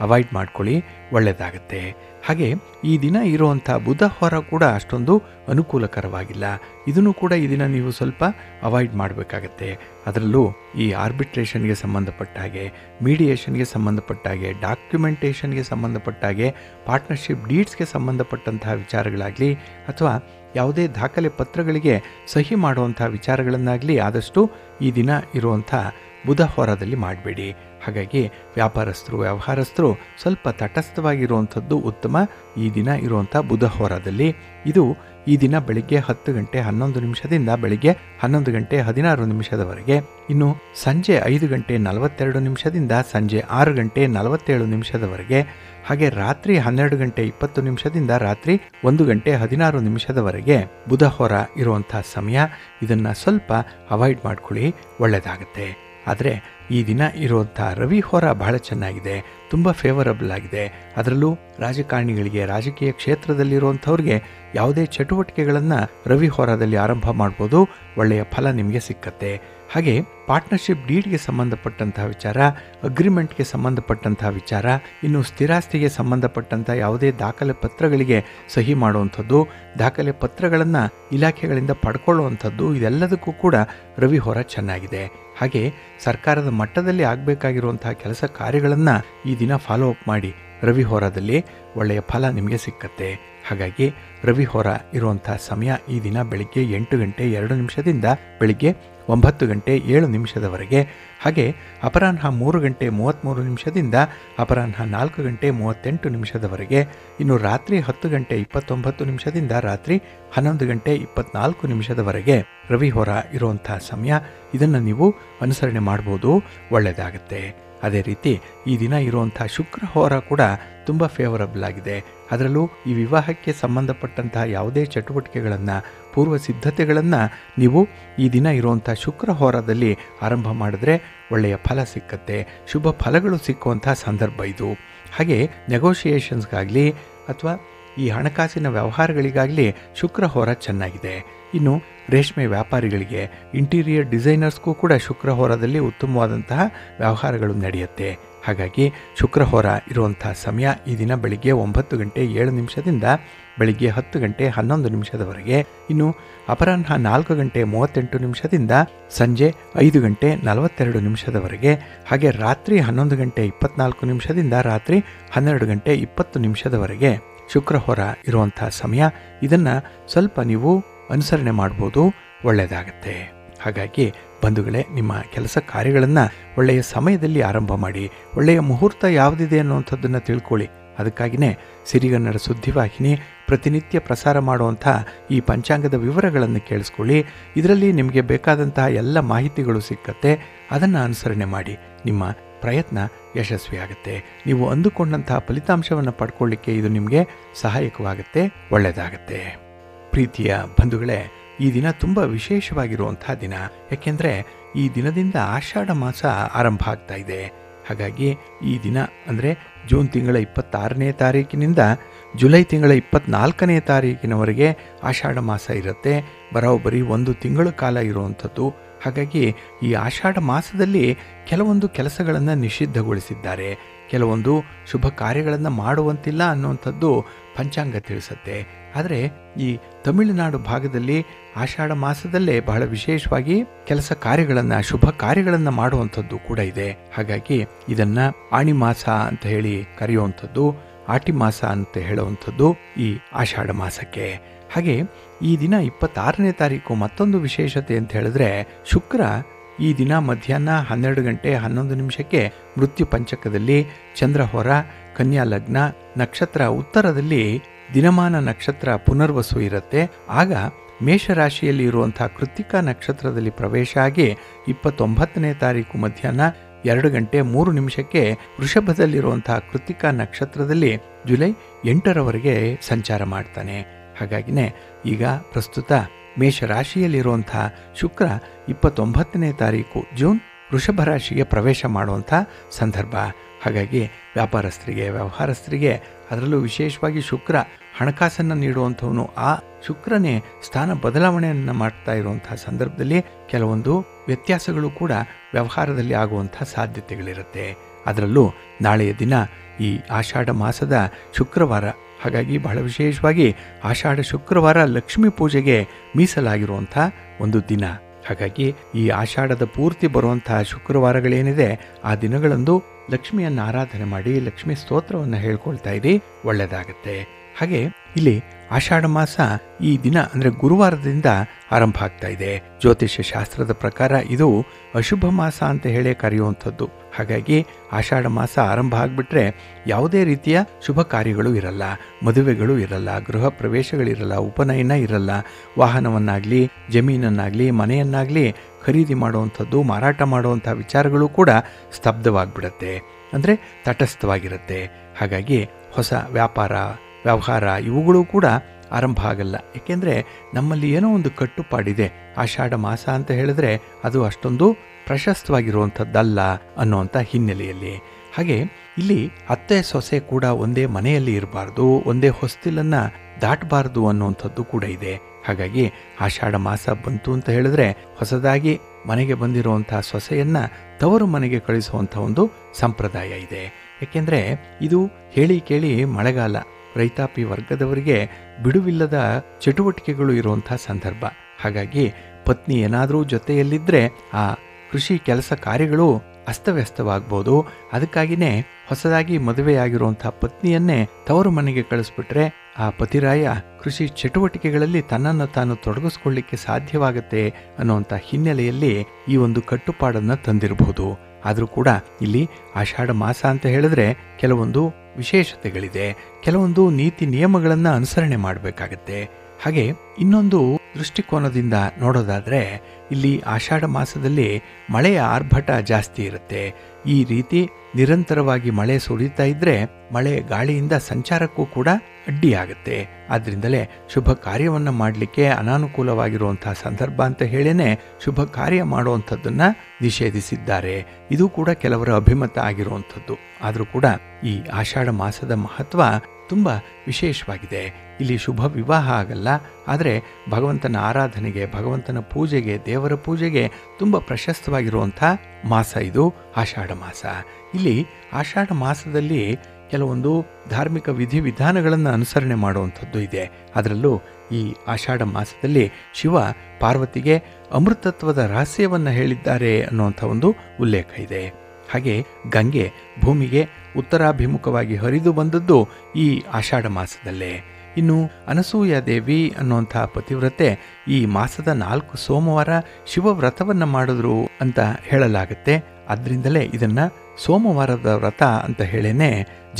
ಅವಾಯ್ಡ್ ಮಾಡ್ಕೊಳ್ಳಿ, ಒಳ್ಳೆಯದಾಗತ್ತೆ. ಹಾಗೆ ಈ ದಿನ ಇರುವಂಥ ಬುಧ ಹೋರ ಕೂಡ ಅಷ್ಟೊಂದು ಅನುಕೂಲಕರವಾಗಿಲ್ಲ. ಇದನ್ನು ಕೂಡ ಈ ದಿನ ನೀವು ಸ್ವಲ್ಪ ಅವಾಯ್ಡ್ ಮಾಡಬೇಕಾಗತ್ತೆ. ಅದರಲ್ಲೂ ಈ ಆರ್ಬಿಟ್ರೇಷನ್ಗೆ ಸಂಬಂಧಪಟ್ಟ ಹಾಗೆ, ಮೀಡಿಯೇಷನ್ಗೆ ಸಂಬಂಧಪಟ್ಟ ಹಾಗೆ, ಡಾಕ್ಯುಮೆಂಟೇಷನ್ಗೆ ಸಂಬಂಧಪಟ್ಟ ಹಾಗೆ, ಪಾರ್ಟ್ನರ್ಶಿಪ್ ಡೀಡ್ಸ್ಗೆ ಸಂಬಂಧಪಟ್ಟಂತಹ ವಿಚಾರಗಳಾಗಲಿ ಅಥವಾ ಯಾವುದೇ ದಾಖಲೆ ಪತ್ರಗಳಿಗೆ ಸಹಿ ಮಾಡುವಂಥ ವಿಚಾರಗಳನ್ನಾಗಲಿ ಆದಷ್ಟು ಈ ದಿನ ಇರುವಂಥ ಬುಧ ಹೋರಾದಲ್ಲಿ ಮಾಡಬೇಡಿ. ಹಾಗಾಗಿ ವ್ಯವಹಾರಸ್ಥರು ಸ್ವಲ್ಪ ತಟಸ್ಥವಾಗಿರುವಂಥದ್ದು ಉತ್ತಮ ಈ ದಿನ ಇರುವಂಥ ಬುಧ ಹೋರಾದಲ್ಲಿ. ಇದು ಈ ದಿನ ಬೆಳಿಗ್ಗೆ 10:11 ಬೆಳಿಗ್ಗೆ 11:16 ಇನ್ನು ಸಂಜೆ 5:42 ಸಂಜೆ 6:47 ಹಾಗೆ ರಾತ್ರಿ 12:20 ರಾತ್ರಿ 1:16 ಬುಧ ಹೋರ ಇರುವಂಥ ಸಮಯ. ಇದನ್ನು ಸ್ವಲ್ಪ ಅವಾಯ್ಡ್ ಮಾಡ್ಕೊಳ್ಳಿ, ಒಳ್ಳೆಯದಾಗುತ್ತೆ. ಆದರೆ ಈ ದಿನ ಇರುವಂಥ ರವಿ ಹೋರ ಬಹಳ ಚೆನ್ನಾಗಿದೆ, ತುಂಬ ಫೇವರಬಲ್ ಆಗಿದೆ. ಅದರಲ್ಲೂ ರಾಜಕಾರಣಿಗಳಿಗೆ, ರಾಜಕೀಯ ಕ್ಷೇತ್ರದಲ್ಲಿರುವಂಥವ್ರಿಗೆ ಯಾವುದೇ ಚಟುವಟಿಕೆಗಳನ್ನು ರವಿ ಹೋರಾದಲ್ಲಿ ಆರಂಭ ಮಾಡ್ಬೋದು, ಒಳ್ಳೆಯ ಫಲ ನಿಮಗೆ ಸಿಕ್ಕತ್ತೆ. ಹಾಗೆ ಪಾರ್ಟ್ನರ್ಶಿಪ್ ಡೀಡ್ಗೆ ಸಂಬಂಧಪಟ್ಟಂತಹ ವಿಚಾರ, ಅಗ್ರಿಮೆಂಟ್ಗೆ ಸಂಬಂಧಪಟ್ಟಂತಹ ವಿಚಾರ, ಇನ್ನು ಸ್ಥಿರಾಸ್ತಿಗೆ ಸಂಬಂಧಪಟ್ಟಂಥ ಯಾವುದೇ ದಾಖಲೆ ಪತ್ರಗಳಿಗೆ ಸಹಿ ಮಾಡುವಂಥದ್ದು, ದಾಖಲೆ ಪತ್ರಗಳನ್ನು ಇಲಾಖೆಗಳಿಂದ ಪಡ್ಕೊಳ್ಳುವಂಥದ್ದು, ಇದೆಲ್ಲದಕ್ಕೂ ಕೂಡ ರವಿ ಹೋರ ಚೆನ್ನಾಗಿದೆ. ಹಾಗೆ ಸರ್ಕಾರದ ಮಟ್ಟದಲ್ಲಿ ಆಗಬೇಕಾಗಿರುವಂತಹ ಕೆಲಸ ಕಾರ್ಯಗಳನ್ನು ಈ ದಿನ ಫಾಲೋ ಅಪ್ ಮಾಡಿ, ರವಿ ಹೋರಾದಲ್ಲಿ ಒಳ್ಳೆಯ ಫಲ ನಿಮಗೆ ಸಿಕ್ಕತ್ತೆ. ಹಾಗಾಗಿ ರವಿ ಹೋರ ಇರುವಂಥ ಸಮಯ ಈ ದಿನ ಬೆಳಿಗ್ಗೆ 8:02 ಬೆಳಿಗ್ಗೆ 9:07 ಹಾಗೆ ಅಪರಾಹ್ನ 3:33 ಅಪರಾಹ್ನ 4:38 ಇನ್ನು ರಾತ್ರಿ 10:29 ರಾತ್ರಿ 11:24 ರವಿ ಹೋರ ಇರುವಂಥ ಸಮಯ. ಇದನ್ನು ನೀವು ಅನುಸರಣೆ ಮಾಡ್ಬೋದು, ಒಳ್ಳೆಯದಾಗುತ್ತೆ. ಅದೇ ರೀತಿ ಈ ದಿನ ಇರುವಂಥ ಶುಕ್ರ ಹೋರ ಕೂಡ ತುಂಬ ಫೇವರಬಲ್ ಆಗಿದೆ. ಅದರಲ್ಲೂ ಈ ವಿವಾಹಕ್ಕೆ ಸಂಬಂಧಪಟ್ಟಂತಹ ಯಾವುದೇ ಚಟುವಟಿಕೆಗಳನ್ನು, ಪೂರ್ವ ಸಿದ್ಧತೆಗಳನ್ನು ನೀವು ಈ ದಿನ ಇರುವಂಥ ಶುಕ್ರ ಹೋರಾದಲ್ಲಿ ಆರಂಭ ಮಾಡಿದ್ರೆ ಒಳ್ಳೆಯ ಫಲ ಸಿಕ್ಕತ್ತೆ, ಶುಭ ಫಲಗಳು ಸಿಕ್ಕುವಂಥ ಸಂದರ್ಭ ಇದು. ಹಾಗೆ ನೆಗೋಷಿಯೇಷನ್ಸ್ಗಾಗಲಿ ಅಥವಾ ಈ ಹಣಕಾಸಿನ ವ್ಯವಹಾರಗಳಿಗಾಗಲಿ ಶುಕ್ರ ಹೋರ ಚೆನ್ನಾಗಿದೆ. ಇನ್ನು ರೇಷ್ಮೆ ವ್ಯಾಪಾರಿಗಳಿಗೆ, ಇಂಟೀರಿಯರ್ ಡಿಸೈನರ್ಸ್ಗೂ ಕೂಡ ಶುಕ್ರ ಹೋರಾದಲ್ಲಿ ಉತ್ತಮವಾದಂತಹ ವ್ಯವಹಾರಗಳು ನಡೆಯುತ್ತೆ. ಹಾಗಾಗಿ ಶುಕ್ರ ಹೋರ ಇರುವಂಥ ಸಮಯ ಈ ದಿನ ಬೆಳಿಗ್ಗೆ 9:07 ಬೆಳಿಗ್ಗೆ 10:11 ಇನ್ನು ಅಪರಾಹ್ನ 4:38 ಸಂಜೆ 5:42 ಹಾಗೆ ರಾತ್ರಿ 11:24 ರಾತ್ರಿ 12:20 ಶುಕ್ರ ಹೋರ ಇರುವಂಥ ಸಮಯ. ಇದನ್ನು ಸ್ವಲ್ಪ ನೀವು ಅನುಸರಣೆ ಮಾಡ್ಬೋದು, ಒಳ್ಳೆಯದಾಗತ್ತೆ. ಹಾಗಾಗಿ ಬಂಧುಗಳೇ, ನಿಮ್ಮ ಕೆಲಸ ಕಾರ್ಯಗಳನ್ನು ಒಳ್ಳೆಯ ಸಮಯದಲ್ಲಿ ಆರಂಭ ಮಾಡಿ, ಒಳ್ಳೆಯ ಮುಹೂರ್ತ ಯಾವುದಿದೆ ಅನ್ನುವಂಥದ್ದನ್ನು ತಿಳ್ಕೊಳ್ಳಿ. ಅದಕ್ಕಾಗಿಯೇ ಸಿರಿಗನ್ನಡ ಸುದ್ದಿವಾಹಿನಿ ಪ್ರತಿನಿತ್ಯ ಪ್ರಸಾರ ಮಾಡುವಂಥ ಈ ಪಂಚಾಂಗದ ವಿವರಗಳನ್ನು ಕೇಳಿಸ್ಕೊಳ್ಳಿ. ಇದರಲ್ಲಿ ನಿಮಗೆ ಬೇಕಾದಂತಹ ಎಲ್ಲ ಮಾಹಿತಿಗಳು ಸಿಕ್ಕತ್ತೆ. ಅದನ್ನು ಅನುಸರಣೆ ಮಾಡಿ, ನಿಮ್ಮ ಪ್ರಯತ್ನ ಯಶಸ್ವಿಯಾಗುತ್ತೆ. ನೀವು ಅಂದುಕೊಂಡಂತಹ ಫಲಿತಾಂಶವನ್ನು ಪಡ್ಕೊಳ್ಳಿಕ್ಕೆ ಇದು ನಿಮಗೆ ಸಹಾಯಕವಾಗುತ್ತೆ, ಒಳ್ಳೆಯದಾಗತ್ತೆ. ಪ್ರೀತಿಯ ಬಂಧುಗಳೇ, ಈ ದಿನ ತುಂಬ ವಿಶೇಷವಾಗಿರುವಂಥ ದಿನ. ಯಾಕೆಂದರೆ ಈ ದಿನದಿಂದ ಆಷಾಢ ಮಾಸ ಆರಂಭ ಆಗ್ತಾ ಇದೆ. ಹಾಗಾಗಿ ಈ ದಿನ ಅಂದರೆ ಜೂನ್ ತಿಂಗಳ 26ನೇ ತಾರೀಕಿನಿಂದ ಜುಲೈ ತಿಂಗಳ 24ನೇ ತಾರೀಕಿನವರೆಗೆ ಆಷಾಢ ಮಾಸ ಇರುತ್ತೆ. ಬರೋಬ್ಬರಿ 1 ತಿಂಗಳ ಕಾಲ ಇರುವಂಥದ್ದು. ಹಾಗಾಗಿ ಈ ಆಷಾಢ ಮಾಸದಲ್ಲಿ ಕೆಲವೊಂದು ಕೆಲಸಗಳನ್ನು ನಿಷಿದ್ಧಗೊಳಿಸಿದ್ದಾರೆ, ಕೆಲವೊಂದು ಶುಭ ಕಾರ್ಯಗಳನ್ನು ಮಾಡುವಂತಿಲ್ಲ ಅನ್ನುವಂಥದ್ದು ಪಂಚಾಂಗ ತಿಳಿಸುತ್ತೆ. ಆದರೆ ಈ ತಮಿಳುನಾಡು ಭಾಗದಲ್ಲಿ ಆಷಾಢ ಮಾಸದಲ್ಲೇ ಬಹಳ ವಿಶೇಷವಾಗಿ ಕೆಲಸ ಕಾರ್ಯಗಳನ್ನು, ಶುಭ ಕಾರ್ಯಗಳನ್ನು ಮಾಡುವಂಥದ್ದು ಕೂಡ ಇದೆ. ಹಾಗಾಗಿ ಇದನ್ನು ಆಣಿ ಮಾಸ ಅಂತ ಹೇಳಿ ಕರೆಯುವಂಥದ್ದು, ಆಟಿ ಮಾಸ ಅಂತ ಹೇಳುವಂಥದ್ದು ಈ ಆಷಾಢ ಮಾಸಕ್ಕೆ. ಹಾಗೆ ಈ ದಿನ 26ನೇ ತಾರೀಕು ಮತ್ತೊಂದು ವಿಶೇಷತೆ ಅಂತ ಹೇಳಿದ್ರೆ, ಶುಕ್ರ ಈ ದಿನ ಮಧ್ಯಾಹ್ನ 12 ಗಂಟೆ 11 ನಿಮಿಷಕ್ಕೆ ಮೃತ್ಯು ಪಂಚಕದಲ್ಲಿ, ಚಂದ್ರ ಹೊರ, ಕನ್ಯಾ ಲಗ್ನ, ನಕ್ಷತ್ರ ಉತ್ತರದಲ್ಲಿ ದಿನಮಾನ ನಕ್ಷತ್ರ ಪುನರ್ವಸು ಇರುತ್ತೆ. ಆಗ ಮೇಷರಾಶಿಯಲ್ಲಿ ಇರುವಂತಹ ಕೃತ್ತಿಕಾ ನಕ್ಷತ್ರದಲ್ಲಿ ಪ್ರವೇಶ ಆಗಿ 29ನೇ ತಾರೀಕು ಮಧ್ಯಾಹ್ನ 2 ಗಂಟೆ 3 ನಿಮಿಷಕ್ಕೆ ವೃಷಭದಲ್ಲಿರುವಂತಹ ಕೃತ್ತಿಕಾ ನಕ್ಷತ್ರದಲ್ಲಿ ಜುಲೈ 8ರವರೆಗೆ ಸಂಚಾರ ಮಾಡ್ತಾನೆ. ಹಾಗಾಗಿನೇ ಈಗ ಪ್ರಸ್ತುತ ಮೇಷರಾಶಿಯಲ್ಲಿರುವಂಥ ಶುಕ್ರ 29ನೇ ತಾರೀಕು ಜೂನ್ ವೃಷಭ ರಾಶಿಗೆ ಪ್ರವೇಶ ಮಾಡುವಂಥ ಸಂದರ್ಭ. ಹಾಗಾಗಿ ವ್ಯಾಪಾರಸ್ಥರಿಗೆ, ವ್ಯವಹಾರಸ್ಥರಿಗೆ, ಅದರಲ್ಲೂ ವಿಶೇಷವಾಗಿ ಶುಕ್ರ ಹಣಕಾಸನ್ನು ನೀಡುವಂಥವನು, ಆ ಶುಕ್ರನೇ ಸ್ಥಾನ ಬದಲಾವಣೆಯನ್ನು ಮಾಡ್ತಾ ಇರುವಂಥ ಸಂದರ್ಭದಲ್ಲಿ ಕೆಲವೊಂದು ವ್ಯತ್ಯಾಸಗಳು ಕೂಡ ವ್ಯವಹಾರದಲ್ಲಿ ಆಗುವಂಥ ಸಾಧ್ಯತೆಗಳಿರುತ್ತೆ. ಅದರಲ್ಲೂ ನಾಳೆಯ ದಿನ ಈ ಆಷಾಢ ಮಾಸದ ಶುಕ್ರವಾರ. ಹಾಗಾಗಿ ಬಹಳ ವಿಶೇಷವಾಗಿ ಆಷಾಢ ಶುಕ್ರವಾರ ಲಕ್ಷ್ಮೀ ಪೂಜೆಗೆ ಮೀಸಲಾಗಿರುವಂಥ ಒಂದು ದಿನ. ಹಾಗಾಗಿ ಈ ಆಷಾಢದ ಪೂರ್ತಿ ಬರುವಂತಹ ಶುಕ್ರವಾರಗಳೇನಿದೆ ಆ ದಿನಗಳಂದು ಲಕ್ಷ್ಮಿಯನ್ನು ಆರಾಧನೆ ಮಾಡಿ ಲಕ್ಷ್ಮೀ ಸ್ತೋತ್ರವನ್ನು ಹೇಳ್ಕೊಳ್ತಾ ಇರಿ, ಒಳ್ಳೆಯದಾಗತ್ತೆ. ಹಾಗೆ ಇಲ್ಲಿ ಆಷಾಢ ಮಾಸ ಈ ದಿನ ಅಂದರೆ ಗುರುವಾರದಿಂದ ಆರಂಭ ಆಗ್ತಾ ಇದೆ. ಜ್ಯೋತಿಷ್ಯ ಶಾಸ್ತ್ರದ ಪ್ರಕಾರ ಇದು ಅಶುಭ ಮಾಸ ಅಂತ ಹೇಳೇ ಕರೆಯುವಂಥದ್ದು. ಹಾಗಾಗಿ ಆಷಾಢ ಮಾಸ ಆರಂಭ ಆಗಿಬಿಟ್ರೆ ಯಾವುದೇ ರೀತಿಯ ಶುಭ ಕಾರ್ಯಗಳು ಇರಲ್ಲ, ಮದುವೆಗಳು ಇರಲ್ಲ, ಗೃಹ ಪ್ರವೇಶಗಳಿರಲ್ಲ, ಉಪನಯನ ಇರಲ್ಲ, ವಾಹನವನ್ನಾಗಲಿ, ಜಮೀನನ್ನಾಗಲಿ, ಮನೆಯನ್ನಾಗಲಿ ಖರೀದಿ ಮಾಡುವಂಥದ್ದು, ಮಾರಾಟ ಮಾಡುವಂಥ ವಿಚಾರಗಳು ಕೂಡ ಸ್ತಬ್ಧವಾಗಿಬಿಡುತ್ತೆ, ಅಂದರೆ ತಟಸ್ಥವಾಗಿರುತ್ತೆ. ಹಾಗಾಗಿ ಹೊಸ ವ್ಯಾಪಾರ, ವ್ಯವಹಾರ ಇವುಗಳು ಕೂಡ ಆರಂಭ ಆಗಲ್ಲ. ಏಕೆಂದರೆ ನಮ್ಮಲ್ಲಿ ಏನೋ ಒಂದು ಕಟ್ಟುಪಾಡಿದೆ. ಆಷಾಢ ಮಾಸ ಅಂತ ಹೇಳಿದ್ರೆ ಅದು ಅಷ್ಟೊಂದು ಪ್ರಶಸ್ತವಾಗಿರುವಂಥದ್ದಲ್ಲ ಅನ್ನುವಂಥ ಹಿನ್ನೆಲೆಯಲ್ಲಿ. ಹಾಗೆ ಇಲ್ಲಿ ಅತ್ತೆ ಸೊಸೆ ಕೂಡ ಒಂದೇ ಮನೆಯಲ್ಲಿ ಇರಬಾರ್ದು, ಒಂದೇ ಹೊಸ್ತಿಲನ್ನು ದಾಟಬಾರ್ದು ಅನ್ನುವಂಥದ್ದು ಕೂಡ ಇದೆ. ಹಾಗಾಗಿ ಆಷಾಢ ಮಾಸ ಬಂತು ಅಂತ ಹೇಳಿದ್ರೆ ಹೊಸದಾಗಿ ಮನೆಗೆ ಬಂದಿರುವಂಥ ಸೊಸೆಯನ್ನು ತವರು ಮನೆಗೆ ಕಳಿಸುವಂಥ ಒಂದು ಸಂಪ್ರದಾಯ ಇದೆ. ಏಕೆಂದರೆ ಇದು ಹೇಳಿ ಕೇಳಿ ಮಳೆಗಾಲ, ರೈತಾಪಿ ವರ್ಗದವರಿಗೆ ಬಿಡುವಿಲ್ಲದ ಚಟುವಟಿಕೆಗಳು ಇರುವಂಥ ಸಂದರ್ಭ. ಹಾಗಾಗಿ ಪತ್ನಿ ಏನಾದರೂ ಜೊತೆಯಲ್ಲಿದ್ದರೆ ಆ ಕೃಷಿ ಕೆಲಸ ಕಾರ್ಯಗಳು ಅಸ್ತವ್ಯಸ್ತವಾಗ್ಬೋದು. ಅದಕ್ಕಾಗಿಯೇ ಹೊಸದಾಗಿ ಮದುವೆಯಾಗಿರುವಂಥ ಪತ್ನಿಯನ್ನೇ ತವರು ಮನೆಗೆ ಕಳಿಸ್ಬಿಟ್ರೆ ಆ ಪತಿರಾಯ ಕೃಷಿ ಚಟುವಟಿಕೆಗಳಲ್ಲಿ ತನ್ನನ್ನು ತಾನು ತೊಡಗಿಸ್ಕೊಳ್ಳಿಕ್ಕೆ ಸಾಧ್ಯವಾಗುತ್ತೆ ಅನ್ನುವಂಥ ಹಿನ್ನೆಲೆಯಲ್ಲಿ ಈ ಒಂದು ಕಟ್ಟುಪಾಡನ್ನು ತಂದಿರಬಹುದು. ಆದರೂ ಕೂಡ ಇಲ್ಲಿ ಆಷಾಢ ಮಾಸ ಅಂತ ಹೇಳಿದ್ರೆ ಕೆಲವೊಂದು ವಿಶೇಷತೆಗಳಿದೆ, ಕೆಲವೊಂದು ನೀತಿ ನಿಯಮಗಳನ್ನು ಅನುಸರಣೆ ಮಾಡಬೇಕಾಗತ್ತೆ. ಹಾಗೆ ಇನ್ನೊಂದು ದೃಷ್ಟಿಕೋನದಿಂದ ನೋಡೋದಾದರೆ ಇಲ್ಲಿ ಆಷಾಢ ಮಾಸದಲ್ಲಿ ಮಳೆಯ ಆರ್ಭಟ ಜಾಸ್ತಿ ಇರುತ್ತೆ. ಈ ರೀತಿ ನಿರಂತರವಾಗಿ ಮಳೆ ಸುರಿತಾ ಇದ್ದರೆ ಮಳೆ ಗಾಳಿಯಿಂದ ಸಂಚಾರಕ್ಕೂ ಕೂಡ ಅಡ್ಡಿಯಾಗುತ್ತೆ. ಆದ್ದರಿಂದಲೇ ಶುಭ ಕಾರ್ಯವನ್ನು ಮಾಡಲಿಕ್ಕೆ ಅನಾನುಕೂಲವಾಗಿರುವಂತಹ ಸಂದರ್ಭ ಅಂತ ಹೇಳೇನೆ ಶುಭ ಕಾರ್ಯ ಮಾಡುವಂಥದ್ದನ್ನು ನಿಷೇಧಿಸಿದ್ದಾರೆ. ಇದು ಕೂಡ ಕೆಲವರ ಅಭಿಮತ ಆಗಿರುವಂಥದ್ದು. ಆದರೂ ಕೂಡ ಈ ಆಷಾಢ ಮಾಸದ ಮಹತ್ವ ತುಂಬ ವಿಶೇಷವಾಗಿದೆ. ಇಲ್ಲಿ ಶುಭ ವಿವಾಹ ಆಗಲ್ಲ, ಆದರೆ ಭಗವಂತನ ಆರಾಧನೆಗೆ, ಭಗವಂತನ ಪೂಜೆಗೆ, ದೇವರ ಪೂಜೆಗೆ ತುಂಬ ಪ್ರಶಸ್ತವಾಗಿರುವಂಥ ಮಾಸ ಇದು ಆಷಾಢ ಮಾಸ. ಇಲ್ಲಿ ಆಷಾಢ ಮಾಸದಲ್ಲಿ ಕೆಲವೊಂದು ಧಾರ್ಮಿಕ ವಿಧಿವಿಧಾನಗಳನ್ನು ಅನುಸರಣೆ ಮಾಡುವಂಥದ್ದು ಇದೆ. ಅದರಲ್ಲೂ ಈ ಆಷಾಢ ಮಾಸದಲ್ಲಿ ಶಿವ ಪಾರ್ವತಿಗೆ ಅಮೃತತ್ವದ ರಹಸ್ಯವನ್ನು ಹೇಳಿದ್ದಾರೆ ಅನ್ನುವಂಥ ಒಂದು ಉಲ್ಲೇಖ ಇದೆ. ಹಾಗೆ ಗಂಗೆ ಭೂಮಿಗೆ ಉತ್ತರಾಭಿಮುಖವಾಗಿ ಹರಿದು ಬಂದದ್ದು ಈ ಆಷಾಢ ಮಾಸದಲ್ಲೇ. ಇನ್ನು ಅನಸೂಯ ದೇವಿ ಅನ್ನುವಂಥ ಪತಿವ್ರತೆ ಈ ಮಾಸದ 4 ಸೋಮವಾರ ಶಿವವ್ರತವನ್ನು ಮಾಡಿದ್ರು ಅಂತ ಹೇಳಲಾಗುತ್ತೆ. ಆದ್ದರಿಂದಲೇ ಇದನ್ನು ಸೋಮವಾರದ ವ್ರತ ಅಂತ ಹೇಳೇನೆ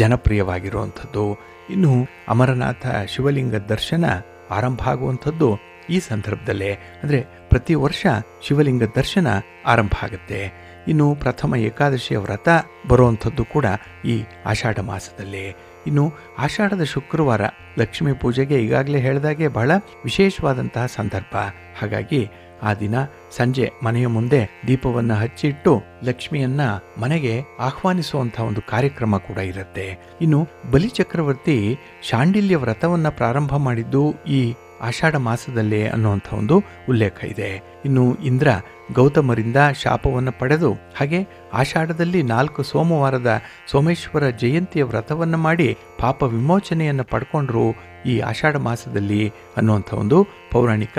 ಜನಪ್ರಿಯವಾಗಿರುವಂಥದ್ದು. ಇನ್ನು ಅಮರನಾಥ ಶಿವಲಿಂಗ ದರ್ಶನ ಆರಂಭ ಆಗುವಂಥದ್ದು ಈ ಸಂದರ್ಭದಲ್ಲೇ, ಅಂದರೆ ಪ್ರತಿ ವರ್ಷ ಶಿವಲಿಂಗ ದರ್ಶನ ಆರಂಭ ಆಗುತ್ತೆ. ಇನ್ನು ಪ್ರಥಮ ಏಕಾದಶಿಯ ವ್ರತ ಬರುವಂಥದ್ದು ಕೂಡ ಈ ಆಷಾಢ ಮಾಸದಲ್ಲಿ. ಇನ್ನು ಆಷಾಢದ ಶುಕ್ರವಾರ ಲಕ್ಷ್ಮೀ ಪೂಜೆಗೆ ಈಗಾಗಲೇ ಹೇಳಿದಾಗೆ ಬಹಳ ವಿಶೇಷವಾದಂತಹ ಸಂದರ್ಭ. ಹಾಗಾಗಿ ಆ ದಿನ ಸಂಜೆ ಮನೆಯ ಮುಂದೆ ದೀಪವನ್ನು ಹಚ್ಚಿಟ್ಟು ಲಕ್ಷ್ಮಿಯನ್ನ ಮನೆಗೆ ಆಹ್ವಾನಿಸುವಂತಹ ಒಂದು ಕಾರ್ಯಕ್ರಮ ಕೂಡ ಇರುತ್ತೆ. ಇನ್ನು ಬಲಿಚಕ್ರವರ್ತಿ ಶಾಂಡಿಲ್ಯ ವ್ರತವನ್ನ ಪ್ರಾರಂಭ ಮಾಡಿದ್ದು ಈ ಆಷಾಢ ಮಾಸದಲ್ಲೇ ಅನ್ನುವಂಥ ಒಂದು ಉಲ್ಲೇಖ ಇದೆ. ಇನ್ನು ಇಂದ್ರ ಗೌತಮರಿಂದ ಶಾಪವನ್ನು ಪಡೆದು ಹಾಗೆ ಆಷಾಢದಲ್ಲಿ 4 ಸೋಮವಾರದ ಸೋಮೇಶ್ವರ ಜಯಂತಿಯ ವ್ರತವನ್ನು ಮಾಡಿ ಪಾಪ ವಿಮೋಚನೆಯನ್ನು ಪಡ್ಕೊಂಡ್ರು ಈ ಆಷಾಢ ಮಾಸದಲ್ಲಿ ಅನ್ನುವಂಥ ಒಂದು ಪೌರಾಣಿಕ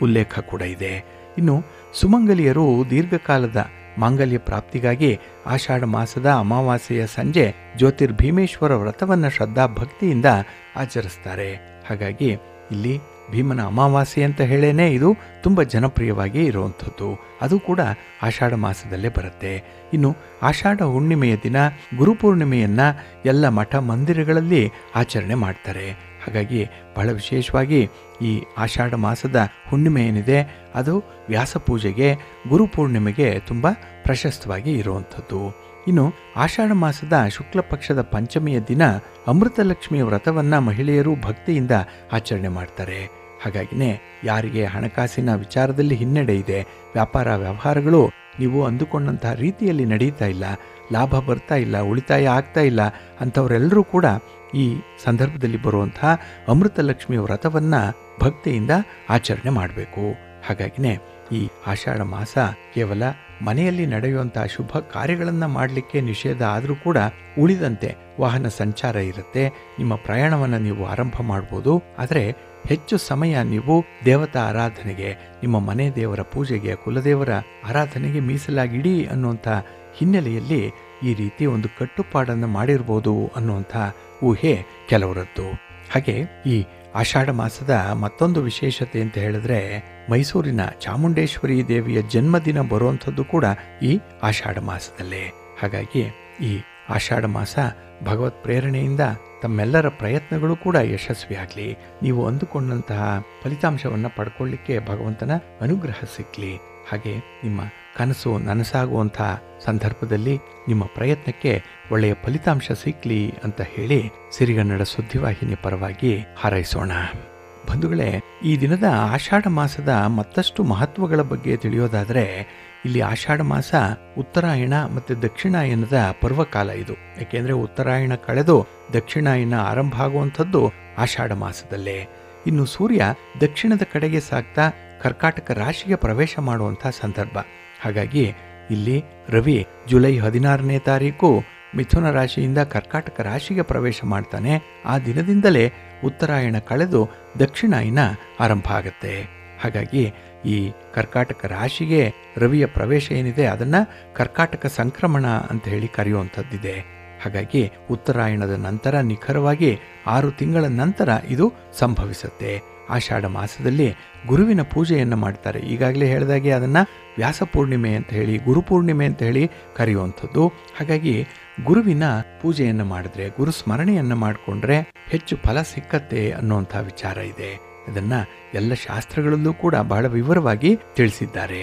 ಉಲ್ಲೇಖ ಕೂಡ ಇದೆ. ಇನ್ನು ಸುಮಂಗಲಿಯರು ದೀರ್ಘಕಾಲದ ಮಾಂಗಲ್ಯ ಪ್ರಾಪ್ತಿಗಾಗಿ ಆಷಾಢ ಮಾಸದ ಅಮಾವಾಸ್ಯೆಯ ಸಂಜೆ ಜ್ಯೋತಿರ್ಭೀಮೇಶ್ವರ ವ್ರತವನ್ನು ಶ್ರದ್ಧಾ ಭಕ್ತಿಯಿಂದ ಆಚರಿಸ್ತಾರೆ. ಹಾಗಾಗಿ ಇಲ್ಲಿ ಭೀಮನ ಅಮಾವಾಸ್ಯೆ ಅಂತ ಹೇಳೇನೆ ಇದು ತುಂಬ ಜನಪ್ರಿಯವಾಗಿ ಇರುವಂಥದ್ದು. ಅದು ಕೂಡ ಆಷಾಢ ಮಾಸದಲ್ಲೇ ಬರುತ್ತೆ. ಇನ್ನು ಆಷಾಢ ಹುಣ್ಣಿಮೆಯ ದಿನ ಗುರುಪೂರ್ಣಿಮೆಯನ್ನ ಎಲ್ಲ ಮಠ ಮಂದಿರಗಳಲ್ಲಿ ಆಚರಣೆ ಮಾಡ್ತಾರೆ. ಹಾಗಾಗಿ ಬಹಳ ವಿಶೇಷವಾಗಿ ಈ ಆಷಾಢ ಮಾಸದ ಹುಣ್ಣಿಮೆ ಏನಿದೆ ಅದು ವ್ಯಾಸಪೂಜೆಗೆ ಗುರುಪೂರ್ಣಿಮೆಗೆ ತುಂಬ ಪ್ರಶಸ್ತವಾಗಿ ಇರುವಂಥದ್ದು. ಇನ್ನು ಆಷಾಢ ಮಾಸದ ಶುಕ್ಲ ಪಕ್ಷದ ಪಂಚಮಿಯ ದಿನ ಅಮೃತಲಕ್ಷ್ಮಿಯ ವ್ರತವನ್ನು ಮಹಿಳೆಯರು ಭಕ್ತಿಯಿಂದ ಆಚರಣೆ ಮಾಡ್ತಾರೆ. ಹಾಗಾಗಿನೇ ಯಾರಿಗೆ ಹಣಕಾಸಿನ ವಿಚಾರದಲ್ಲಿ ಹಿನ್ನಡೆ ಇದೆ, ವ್ಯಾಪಾರ ವ್ಯವಹಾರಗಳು ನೀವು ಅಂದುಕೊಂಡಂತಹ ರೀತಿಯಲ್ಲಿ ನಡೀತಾ ಇಲ್ಲ, ಲಾಭ ಬರ್ತಾ ಇಲ್ಲ, ಉಳಿತಾಯ ಆಗ್ತಾ ಇಲ್ಲ ಅಂಥವರೆಲ್ಲರೂ ಕೂಡ ಈ ಸಂದರ್ಭದಲ್ಲಿ ಬರುವಂತಹ ಅಮೃತಲಕ್ಷ್ಮಿಯ ವ್ರತವನ್ನು ಭಕ್ತಿಯಿಂದ ಆಚರಣೆ ಮಾಡಬೇಕು. ಹಾಗಾಗಿನೇ ಈ ಆಷಾಢ ಮಾಸ ಕೇವಲ ಮನೆಯಲ್ಲಿ ನಡೆಯುವಂತಹ ಶುಭ ಕಾರ್ಯಗಳನ್ನು ಮಾಡಲಿಕ್ಕೆ ನಿಷೇಧ ಆದರೂ ಕೂಡ ಉಳಿದಂತೆ ವಾಹನ ಸಂಚಾರ ಇರುತ್ತೆ, ನಿಮ್ಮ ಪ್ರಯಾಣವನ್ನು ನೀವು ಆರಂಭ ಮಾಡ್ಬೋದು. ಆದರೆ ಹೆಚ್ಚು ಸಮಯ ನೀವು ದೇವತಾ ಆರಾಧನೆಗೆ, ನಿಮ್ಮ ಮನೆ ದೇವರ ಪೂಜೆಗೆ, ಕುಲದೇವರ ಆರಾಧನೆಗೆ ಮೀಸಲಾಗಿಡಿ ಅನ್ನುವಂಥ ಹಿನ್ನೆಲೆಯಲ್ಲಿ ಈ ರೀತಿ ಒಂದು ಕಟ್ಟುಪಾಡನ್ನು ಮಾಡಿರ್ಬೋದು ಅನ್ನುವಂಥ ಊಹೆ ಕೆಲವರದ್ದು. ಹಾಗೆ ಈ ಆಷಾಢ ಮಾಸದ ಮತ್ತೊಂದು ವಿಶೇಷತೆ ಅಂತ ಹೇಳಿದ್ರೆ ಮೈಸೂರಿನ ಚಾಮುಂಡೇಶ್ವರಿ ದೇವಿಯ ಜನ್ಮದಿನ ಬರುವಂಥದ್ದು ಕೂಡ ಈ ಆಷಾಢ ಮಾಸದಲ್ಲೇ. ಹಾಗಾಗಿ ಈ ಆಷಾಢ ಮಾಸ ಭಗವತ್ ಪ್ರೇರಣೆಯಿಂದ ತಮ್ಮೆಲ್ಲರ ಪ್ರಯತ್ನಗಳು ಕೂಡ ಯಶಸ್ವಿಯಾಗಲಿ, ನೀವು ಅಂದುಕೊಂಡಂತಹ ಫಲಿತಾಂಶವನ್ನು ಪಡ್ಕೊಳ್ಳಿಕ್ಕೆ ಭಗವಂತನ ಅನುಗ್ರಹ ಸಿಕ್ಕಲಿ, ಹಾಗೆ ನಿಮ್ಮ ಕನಸು ನನಸಾಗುವಂಥ ಸಂದರ್ಭದಲ್ಲಿ ನಿಮ್ಮ ಪ್ರಯತ್ನಕ್ಕೆ ಒಳ್ಳೆಯ ಫಲಿತಾಂಶ ಸಿಕ್ಕಲಿ ಅಂತ ಹೇಳಿ ಸಿರಿಗನ್ನಡ ಸುದ್ದಿವಾಹಿನಿ ಪರವಾಗಿ ಹಾರೈಸೋಣ. ಬಂಧುಗಳೇ, ಈ ದಿನದ ಆಷಾಢ ಮಾಸದ ಮತ್ತಷ್ಟು ಮಹತ್ವಗಳ ಬಗ್ಗೆ ತಿಳಿಯೋದಾದರೆ ಇಲ್ಲಿ ಆಷಾಢ ಮಾಸ ಉತ್ತರಾಯಣ ಮತ್ತು ದಕ್ಷಿಣಾಯನದ ಪರ್ವಕಾಲ ಇದು. ಯಾಕೆಂದರೆ ಉತ್ತರಾಯಣ ಕಳೆದು ದಕ್ಷಿಣಾಯನ ಆರಂಭ ಆಗುವಂಥದ್ದು ಆಷಾಢ ಮಾಸದಲ್ಲೇ. ಇನ್ನು ಸೂರ್ಯ ದಕ್ಷಿಣದ ಕಡೆಗೆ ಸಾಗ್ತಾ ಕರ್ಕಾಟಕ ರಾಶಿಗೆ ಪ್ರವೇಶ ಮಾಡುವಂಥ ಸಂದರ್ಭ. ಹಾಗಾಗಿ ಇಲ್ಲಿ ರವಿ ಜುಲೈ 16ನೇ ತಾರೀಕು ಮಿಥುನ ರಾಶಿಯಿಂದ ಕರ್ಕಾಟಕ ರಾಶಿಗೆ ಪ್ರವೇಶ ಮಾಡ್ತಾನೆ. ಆ ದಿನದಿಂದಲೇ ಉತ್ತರಾಯಣ ಕಳೆದು ದಕ್ಷಿಣಾಯನ ಆರಂಭ ಆಗುತ್ತೆ. ಹಾಗಾಗಿ ಈ ಕರ್ಕಾಟಕ ರಾಶಿಗೆ ರವಿಯ ಪ್ರವೇಶ ಏನಿದೆ ಅದನ್ನು ಕರ್ಕಾಟಕ ಸಂಕ್ರಮಣ ಅಂತ ಹೇಳಿ ಕರೆಯುವಂಥದ್ದಿದೆ. ಹಾಗಾಗಿ ಉತ್ತರಾಯಣದ ನಂತರ ನಿಖರವಾಗಿ 6 ತಿಂಗಳ ನಂತರ ಇದು ಸಂಭವಿಸುತ್ತೆ. ಆಷಾಢ ಮಾಸದಲ್ಲಿ ಗುರುವಿನ ಪೂಜೆಯನ್ನು ಮಾಡ್ತಾರೆ. ಈಗಾಗಲೇ ಹೇಳಿದಾಗೆ ಅದನ್ನು ವ್ಯಾಸಪೂರ್ಣಿಮೆ ಅಂತ ಹೇಳಿ, ಗುರುಪೂರ್ಣಿಮೆ ಅಂತ ಹೇಳಿ ಕರೆಯುವಂಥದ್ದು. ಹಾಗಾಗಿ ಗುರುವಿನ ಪೂಜೆಯನ್ನು ಮಾಡಿದ್ರೆ, ಗುರು ಸ್ಮರಣೆಯನ್ನು ಮಾಡಿಕೊಂಡ್ರೆ ಹೆಚ್ಚು ಫಲ ಸಿಕ್ಕತ್ತೆ ಅನ್ನುವಂಥ ವಿಚಾರ ಇದೆ. ಇದನ್ನು ಎಲ್ಲ ಶಾಸ್ತ್ರಗಳಲ್ಲೂ ಕೂಡ ಬಹಳ ವಿವರವಾಗಿ ತಿಳಿಸಿದ್ದಾರೆ.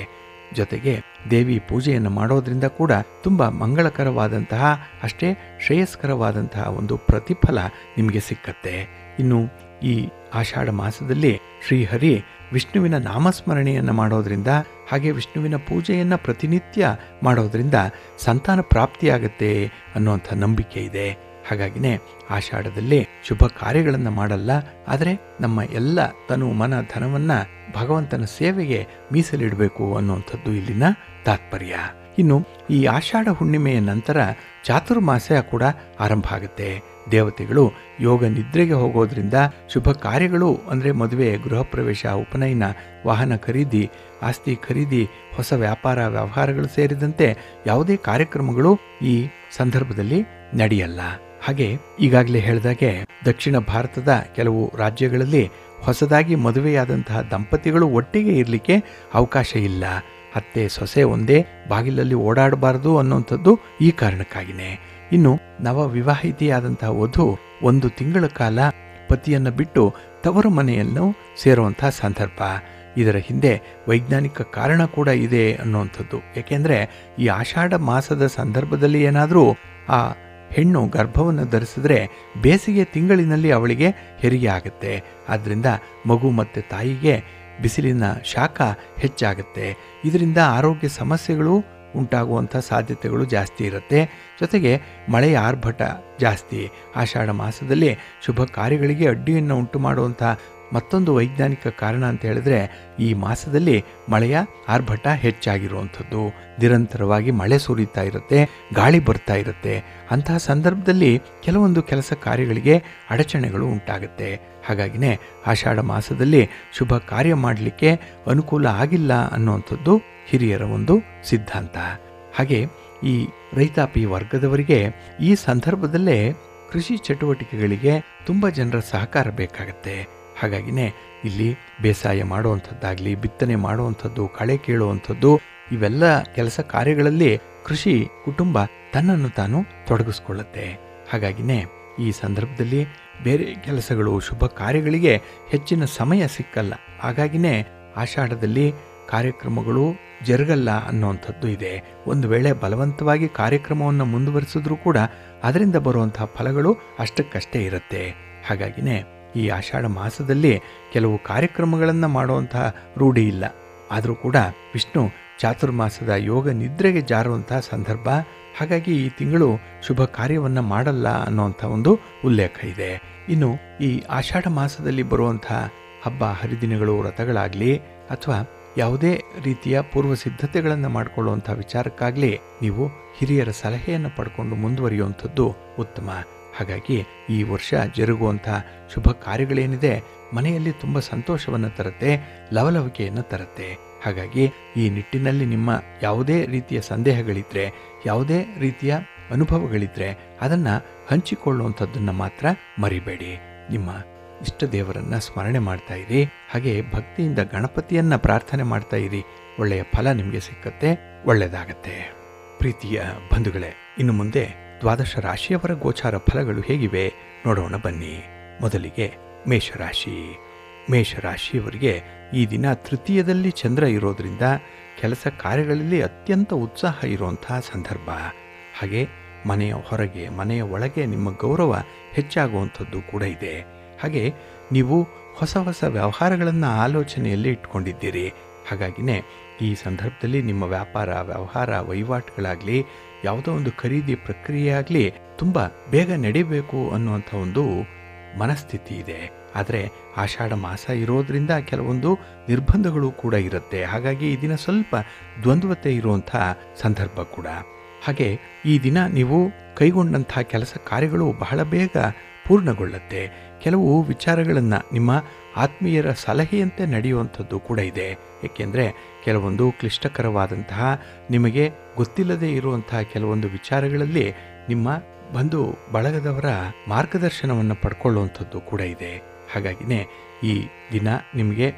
ಜೊತೆಗೆ ದೇವಿ ಪೂಜೆಯನ್ನು ಮಾಡೋದ್ರಿಂದ ಕೂಡ ತುಂಬ ಮಂಗಳಕರವಾದಂತಹ, ಅಷ್ಟೇ ಶ್ರೇಯಸ್ಕರವಾದಂತಹ ಒಂದು ಪ್ರತಿಫಲ ನಿಮಗೆ ಸಿಕ್ಕತ್ತೆ. ಇನ್ನು ಈ ಆಷಾಢ ಮಾಸದಲ್ಲಿ ಶ್ರೀಹರಿ ವಿಷ್ಣುವಿನ ನಾಮಸ್ಮರಣೆಯನ್ನು ಮಾಡೋದ್ರಿಂದ ಹಾಗೆ ವಿಷ್ಣುವಿನ ಪೂಜೆಯನ್ನು ಪ್ರತಿನಿತ್ಯ ಮಾಡೋದ್ರಿಂದ ಸಂತಾನ ಪ್ರಾಪ್ತಿಯಾಗತ್ತೆ ಅನ್ನುವಂಥ ನಂಬಿಕೆ ಇದೆ. ಹಾಗಾಗಿನೇ ಆಷಾಢದಲ್ಲಿ ಶುಭ ಕಾರ್ಯಗಳನ್ನು ಮಾಡಲ್ಲ, ಆದರೆ ನಮ್ಮ ಎಲ್ಲ ತನು ಮನ ಧನವನ್ನು ಭಗವಂತನ ಸೇವೆಗೆ ಮೀಸಲಿಡಬೇಕು ಅನ್ನುವಂಥದ್ದು ಇಲ್ಲಿನ ತಾತ್ಪರ್ಯ. ಇನ್ನು ಈ ಆಷಾಢ ಹುಣ್ಣಿಮೆಯ ನಂತರ ಚಾತುರ್ಮಾಸ ಕೂಡ ಆರಂಭ ಆಗುತ್ತೆ. ದೇವತೆಗಳು ಯೋಗ ನಿದ್ರೆಗೆ ಹೋಗೋದ್ರಿಂದ ಶುಭ ಕಾರ್ಯಗಳು ಅಂದರೆ ಮದುವೆ, ಗೃಹ ಪ್ರವೇಶ, ಉಪನಯನ, ವಾಹನ ಖರೀದಿ, ಆಸ್ತಿ ಖರೀದಿ, ಹೊಸ ವ್ಯಾಪಾರ ವ್ಯವಹಾರಗಳು ಸೇರಿದಂತೆ ಯಾವುದೇ ಕಾರ್ಯಕ್ರಮಗಳು ಈ ಸಂದರ್ಭದಲ್ಲಿ ನಡೆಯಲ್ಲ. ಹಾಗೆ ಈಗಾಗಲೇ ಹೇಳಿದಾಗೆ ದಕ್ಷಿಣ ಭಾರತದ ಕೆಲವು ರಾಜ್ಯಗಳಲ್ಲಿ ಹೊಸದಾಗಿ ಮದುವೆಯಾದಂತಹ ದಂಪತಿಗಳು ಒಟ್ಟಿಗೆ ಇರಲಿಕ್ಕೆ ಅವಕಾಶ ಇಲ್ಲ. ಅತ್ತೆ ಸೊಸೆ ಒಂದೇ ಬಾಗಿಲಲ್ಲಿ ಓಡಾಡಬಾರದು ಅನ್ನುವಂಥದ್ದು ಈ ಕಾರಣಕ್ಕಾಗಿನೇ. ಇನ್ನು ನವ ವಿವಾಹಿತೆಯಾದಂತಹ ವಧು 1 ತಿಂಗಳ ಕಾಲ ಪತಿಯನ್ನು ಬಿಟ್ಟು ತವರು ಮನೆಯನ್ನು ಸೇರುವಂತಹ ಸಂದರ್ಭ. ಇದರ ಹಿಂದೆ ವೈಜ್ಞಾನಿಕ ಕಾರಣ ಕೂಡ ಇದೆ ಅನ್ನುವಂಥದ್ದು. ಏಕೆಂದರೆ ಈ ಆಷಾಢ ಮಾಸದ ಸಂದರ್ಭದಲ್ಲಿ ಏನಾದರೂ ಆ ಹೆಣ್ಣು ಗರ್ಭವನ್ನು ಧರಿಸಿದ್ರೆ ಬೇಸಿಗೆ ತಿಂಗಳಿನಲ್ಲಿ ಅವಳಿಗೆ ಹೆರಿಗೆ ಆಗುತ್ತೆ. ಆದ್ದರಿಂದ ಮಗು ಮತ್ತು ತಾಯಿಗೆ ಬಿಸಿಲಿನ ಶಾಖ ಹೆಚ್ಚಾಗುತ್ತೆ. ಇದರಿಂದ ಆರೋಗ್ಯ ಸಮಸ್ಯೆಗಳು ಉಂಟಾಗುವಂಥ ಸಾಧ್ಯತೆಗಳು ಜಾಸ್ತಿ ಇರುತ್ತೆ. ಜೊತೆಗೆ ಮಳೆಯ ಆರ್ಭಟ ಜಾಸ್ತಿ. ಆಷಾಢ ಮಾಸದಲ್ಲಿ ಶುಭ ಕಾರ್ಯಗಳಿಗೆ ಅಡ್ಡಿಯನ್ನು ಉಂಟು ಮಾಡುವಂಥ ಮತ್ತೊಂದು ವೈಜ್ಞಾನಿಕ ಕಾರಣ ಅಂತ ಹೇಳಿದ್ರೆ, ಈ ಮಾಸದಲ್ಲಿ ಮಳೆಯ ಆರ್ಭಟ ಹೆಚ್ಚಾಗಿರುವಂಥದ್ದು. ನಿರಂತರವಾಗಿ ಮಳೆ ಸುರಿತಾ ಇರುತ್ತೆ, ಗಾಳಿ ಬರ್ತಾ ಇರುತ್ತೆ. ಅಂತಹ ಸಂದರ್ಭದಲ್ಲಿ ಕೆಲವೊಂದು ಕೆಲಸ ಕಾರ್ಯಗಳಿಗೆ ಅಡಚಣೆಗಳು ಉಂಟಾಗುತ್ತೆ. ಹಾಗಾಗಿನೇ ಆಷಾಢ ಮಾಸದಲ್ಲಿ ಶುಭ ಕಾರ್ಯ ಮಾಡಲಿಕ್ಕೆ ಅನುಕೂಲ ಆಗಿಲ್ಲ ಅನ್ನುವಂಥದ್ದು ಹಿರಿಯರ ಒಂದು ಸಿದ್ಧಾಂತ. ಹಾಗೆ ಈ ರೈತಾಪಿ ವರ್ಗದವರಿಗೆ ಈ ಸಂದರ್ಭದಲ್ಲೇ ಕೃಷಿ ಚಟುವಟಿಕೆಗಳಿಗೆ ತುಂಬ ಜನರ ಸಹಕಾರ ಬೇಕಾಗತ್ತೆ. ಹಾಗಾಗಿನೇ ಇಲ್ಲಿ ಬೇಸಾಯ ಮಾಡುವಂಥದ್ದಾಗಲಿ, ಬಿತ್ತನೆ ಮಾಡುವಂಥದ್ದು, ಕಳೆ ಕೀಳುವಂಥದ್ದು, ಇವೆಲ್ಲ ಕೆಲಸ ಕಾರ್ಯಗಳಲ್ಲಿ ಕೃಷಿ ಕುಟುಂಬ ತನ್ನನ್ನು ತಾನು ತೊಡಗಿಸ್ಕೊಳ್ಳುತ್ತೆ. ಹಾಗಾಗಿನೇ ಈ ಸಂದರ್ಭದಲ್ಲಿ ಬೇರೆ ಕೆಲಸಗಳು, ಶುಭ ಕಾರ್ಯಗಳಿಗೆ ಹೆಚ್ಚಿನ ಸಮಯ ಸಿಕ್ಕಲ್ಲ. ಹಾಗಾಗಿನೇ ಆಷಾಢದಲ್ಲಿ ಕಾರ್ಯಕ್ರಮಗಳು ಜರುಗಲ್ಲ ಅನ್ನುವಂಥದ್ದು ಇದೆ. ಒಂದು ವೇಳೆ ಬಲವಂತವಾಗಿ ಕಾರ್ಯಕ್ರಮವನ್ನು ಮುಂದುವರಿಸಿದ್ರೂ ಕೂಡ ಅದರಿಂದ ಬರುವಂತಹ ಫಲಗಳು ಅಷ್ಟಕ್ಕಷ್ಟೇ ಇರುತ್ತೆ. ಹಾಗಾಗಿನೇ ಈ ಆಷಾಢ ಮಾಸದಲ್ಲಿ ಕೆಲವು ಕಾರ್ಯಕ್ರಮಗಳನ್ನು ಮಾಡುವಂತಹ ರೂಢಿ ಇಲ್ಲ. ಆದರೂ ಕೂಡ ವಿಷ್ಣು ಚಾತುರ್ಮಾಸದ ಯೋಗ ನಿದ್ರೆಗೆ ಜಾರುವಂತಹ ಸಂದರ್ಭ. ಹಾಗಾಗಿ ಈ ತಿಂಗಳು ಶುಭ ಕಾರ್ಯವನ್ನು ಮಾಡಲ್ಲ ಅನ್ನುವಂಥ ಒಂದು ಉಲ್ಲೇಖ ಇದೆ. ಇನ್ನು ಈ ಆಷಾಢ ಮಾಸದಲ್ಲಿ ಬರುವಂತಹ ಹಬ್ಬ ಹರಿದಿನಗಳು, ವ್ರತಗಳಾಗಲಿ ಅಥವಾ ಯಾವುದೇ ರೀತಿಯ ಪೂರ್ವ ಸಿದ್ಧತೆಗಳನ್ನು ಮಾಡಿಕೊಳ್ಳುವಂಥ ವಿಚಾರಕ್ಕಾಗಲಿ ನೀವು ಹಿರಿಯರ ಸಲಹೆಯನ್ನು ಪಡ್ಕೊಂಡು ಮುಂದುವರಿಯುವಂಥದ್ದು ಉತ್ತಮ. ಹಾಗಾಗಿ ಈ ವರ್ಷ ಜರುಗುವಂಥ ಶುಭ ಕಾರ್ಯಗಳೇನಿದೆ ಮನೆಯಲ್ಲಿ ತುಂಬ ಸಂತೋಷವನ್ನು ತರುತ್ತೆ, ಲವಲವಿಕೆಯನ್ನು ತರುತ್ತೆ. ಹಾಗಾಗಿ ಈ ನಿಟ್ಟಿನಲ್ಲಿ ನಿಮ್ಮ ಯಾವುದೇ ರೀತಿಯ ಸಂದೇಹಗಳಿದ್ರೆ, ಯಾವುದೇ ರೀತಿಯ ಅನುಭವಗಳಿದ್ರೆ ಅದನ್ನು ಹಂಚಿಕೊಳ್ಳುವಂಥದ್ದನ್ನು ಮಾತ್ರ ಮರಿಬೇಡಿ. ನಿಮ್ಮ ಇಷ್ಟ ದೇವರನ್ನು ಸ್ಮರಣೆ ಮಾಡ್ತಾ ಇರಿ. ಹಾಗೆ ಭಕ್ತಿಯಿಂದ ಗಣಪತಿಯನ್ನು ಪ್ರಾರ್ಥನೆ ಮಾಡ್ತಾ ಇರಿ. ಒಳ್ಳೆಯ ಫಲ ನಿಮಗೆ ಸಿಕ್ಕತ್ತೆ, ಒಳ್ಳೆಯದಾಗತ್ತೆ. ಪ್ರೀತಿಯ ಬಂಧುಗಳೇ, ಇನ್ನು ಮುಂದೆ ದ್ವಾದಶ ರಾಶಿಯವರ ಗೋಚಾರ ಫಲಗಳು ಹೇಗಿವೆ ನೋಡೋಣ ಬನ್ನಿ. ಮೊದಲಿಗೆ ಮೇಷರಾಶಿ. ಮೇಷರಾಶಿಯವರಿಗೆ ಈ ದಿನ ತೃತೀಯದಲ್ಲಿ ಚಂದ್ರ ಇರೋದ್ರಿಂದ ಕೆಲಸ ಕಾರ್ಯಗಳಲ್ಲಿ ಅತ್ಯಂತ ಉತ್ಸಾಹ ಇರುವಂತಹ ಸಂದರ್ಭ. ಹಾಗೆ ಮನೆಯ ಹೊರಗೆ, ಮನೆಯ ಒಳಗೆ ನಿಮ್ಮ ಗೌರವ ಹೆಚ್ಚಾಗುವಂಥದ್ದು ಕೂಡ ಇದೆ. ಹಾಗೆ ನೀವು ಹೊಸ ಹೊಸ ವ್ಯವಹಾರಗಳನ್ನು ಆಲೋಚನೆಯಲ್ಲಿ ಇಟ್ಕೊಂಡಿದ್ದೀರಿ. ಹಾಗಾಗಿನೇ ಈ ಸಂದರ್ಭದಲ್ಲಿ ನಿಮ್ಮ ವ್ಯಾಪಾರ, ವ್ಯವಹಾರ, ವಹಿವಾಟುಗಳಾಗಲಿ, ಯಾವುದೋ ಒಂದು ಖರೀದಿ ಪ್ರಕ್ರಿಯೆ ಆಗಲಿ ತುಂಬ ಬೇಗ ನಡಿಬೇಕು ಅನ್ನುವಂಥ ಒಂದು ಮನಸ್ಥಿತಿ ಇದೆ. ಆದರೆ ಆಷಾಢ ಮಾಸ ಇರೋದ್ರಿಂದ ಕೆಲವೊಂದು ನಿರ್ಬಂಧಗಳು ಕೂಡ ಇರುತ್ತೆ. ಹಾಗಾಗಿ ಈ ದಿನ ಸ್ವಲ್ಪ ದ್ವಂದ್ವತೆ ಇರುವಂಥ ಸಂದರ್ಭ ಕೂಡ. ಹಾಗೆ ಈ ದಿನ ನೀವು ಕೈಗೊಂಡಂಥ ಕೆಲಸ ಕಾರ್ಯಗಳು ಬಹಳ ಬೇಗ ಪೂರ್ಣಗೊಳ್ಳುತ್ತೆ. ಕೆಲವು ವಿಚಾರಗಳನ್ನು ನಿಮ್ಮ ಆತ್ಮೀಯರ ಸಲಹೆಯಂತೆ ನಡೆಯುವಂಥದ್ದು ಕೂಡ ಇದೆ. ಏಕೆಂದರೆ ಕೆಲವೊಂದು ಕ್ಲಿಷ್ಟಕರವಾದಂತಹ, ನಿಮಗೆ ಗೊತ್ತಿಲ್ಲದೆ ಇರುವಂತಹ ಕೆಲವೊಂದು ವಿಚಾರಗಳಲ್ಲಿ ನಿಮ್ಮ ಬಂಧು ಬಳಗದವರ ಮಾರ್ಗದರ್ಶನವನ್ನು ಪಡ್ಕೊಳ್ಳುವಂಥದ್ದು ಕೂಡ ಇದೆ. ಹಾಗಾಗಿನೇ ಈ ದಿನ ನಿಮಗೆ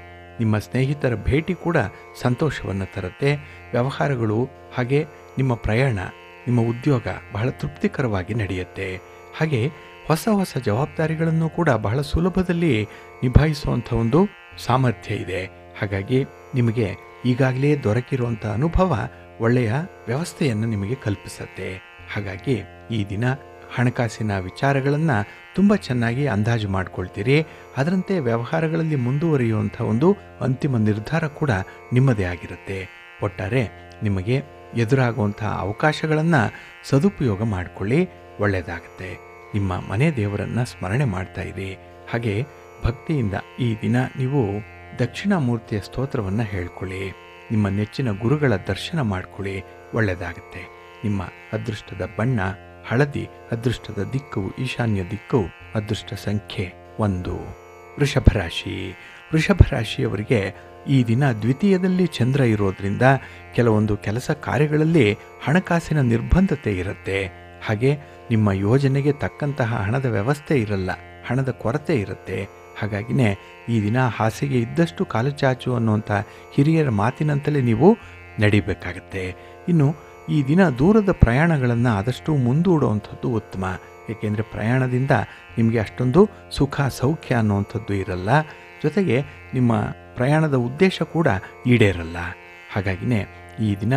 ನಿಮ್ಮ ಸ್ನೇಹಿತರ ಭೇಟಿ ಕೂಡ ಸಂತೋಷವನ್ನು ತರುತ್ತೆ. ವ್ಯವಹಾರಗಳು ಹಾಗೆ ನಿಮ್ಮ ಪ್ರಯಾಣ, ನಿಮ್ಮ ಉದ್ಯೋಗ ಬಹಳ ತೃಪ್ತಿಕರವಾಗಿ ನಡೆಯುತ್ತೆ. ಹಾಗೆ ಹೊಸ ಹೊಸ ಜವಾಬ್ದಾರಿಗಳನ್ನು ಕೂಡ ಬಹಳ ಸುಲಭದಲ್ಲಿ ನಿಭಾಯಿಸುವಂಥ ಒಂದು ಸಾಮರ್ಥ್ಯ ಇದೆ. ಹಾಗಾಗಿ ನಿಮಗೆ ಈಗಾಗಲೇ ದೊರಕಿರುವಂಥ ಅನುಭವ ಒಳ್ಳೆಯ ವ್ಯವಸ್ಥೆಯನ್ನು ನಿಮಗೆ ಕಲ್ಪಿಸುತ್ತೆ. ಹಾಗಾಗಿ ಈ ದಿನ ಹಣಕಾಸಿನ ವಿಚಾರಗಳನ್ನು ತುಂಬ ಚೆನ್ನಾಗಿ ಅಂದಾಜು ಮಾಡಿಕೊಳ್ತೀರಿ. ಅದರಂತೆ ವ್ಯವಹಾರಗಳಲ್ಲಿ ಮುಂದುವರಿಯುವಂಥ ಒಂದು ಅಂತಿಮ ನಿರ್ಧಾರ ಕೂಡ ನಿಮ್ಮದೇ ಆಗಿರುತ್ತೆ. ಒಟ್ಟಾರೆ ನಿಮಗೆ ಎದುರಾಗುವಂಥ ಅವಕಾಶಗಳನ್ನು ಸದುಪಯೋಗ ಮಾಡಿಕೊಳ್ಳಿ, ಒಳ್ಳೆಯದಾಗುತ್ತೆ. ನಿಮ್ಮ ಮನೆ ದೇವರನ್ನು ಸ್ಮರಣೆ ಮಾಡ್ತಾ ಇರಿ. ಹಾಗೆ ಭಕ್ತಿಯಿಂದ ಈ ದಿನ ನೀವು ದಕ್ಷಿಣಾಮೂರ್ತಿಯ ಸ್ತೋತ್ರವನ್ನು ಹೇಳ್ಕೊಳ್ಳಿ. ನಿಮ್ಮ ನೆಚ್ಚಿನ ಗುರುಗಳ ದರ್ಶನ ಮಾಡ್ಕೊಳ್ಳಿ, ಒಳ್ಳೆಯದಾಗುತ್ತೆ. ನಿಮ್ಮ ಅದೃಷ್ಟದ ಬಣ್ಣ ಹಳದಿ, ಅದೃಷ್ಟದ ದಿಕ್ಕು ಈಶಾನ್ಯ ದಿಕ್ಕು, ಅದೃಷ್ಟ ಸಂಖ್ಯೆ 1. ವೃಷಭ ರಾಶಿ. ವೃಷಭ ರಾಶಿಯವರಿಗೆ ಈ ದಿನ ದ್ವಿತೀಯದಲ್ಲಿ ಚಂದ್ರ ಇರೋದ್ರಿಂದ ಕೆಲವೊಂದು ಕೆಲಸ ಕಾರ್ಯಗಳಲ್ಲಿ ಹಣಕಾಸಿನ ನಿರ್ಬಂಧತೆ ಇರುತ್ತೆ. ಹಾಗೆ ನಿಮ್ಮ ಯೋಜನೆಗೆ ತಕ್ಕಂತಹ ಹಣದ ವ್ಯವಸ್ಥೆ ಇರಲ್ಲ, ಹಣದ ಕೊರತೆ ಇರುತ್ತೆ. ಹಾಗಾಗಿನೇ ಈ ದಿನ ಹಾಸಿಗೆ ಇದ್ದಷ್ಟು ಕಾಲು ಚಾಚು ಅನ್ನುವಂಥ ಹಿರಿಯರ ಮಾತಿನಂತಲೇ ನೀವು ನಡಿಬೇಕಾಗತ್ತೆ. ಇನ್ನು ಈ ದಿನ ದೂರದ ಪ್ರಯಾಣಗಳನ್ನು ಆದಷ್ಟು ಮುಂದೂಡುವಂಥದ್ದು ಉತ್ತಮ. ಏಕೆಂದರೆ ಪ್ರಯಾಣದಿಂದ ನಿಮಗೆ ಅಷ್ಟೊಂದು ಸುಖ ಸೌಖ್ಯ ಅನ್ನುವಂಥದ್ದು ಇರಲ್ಲ. ಜೊತೆಗೆ ನಿಮ್ಮ ಪ್ರಯಾಣದ ಉದ್ದೇಶ ಕೂಡ ಈಡೇರಲ್ಲ. ಹಾಗಾಗಿನೇ ಈ ದಿನ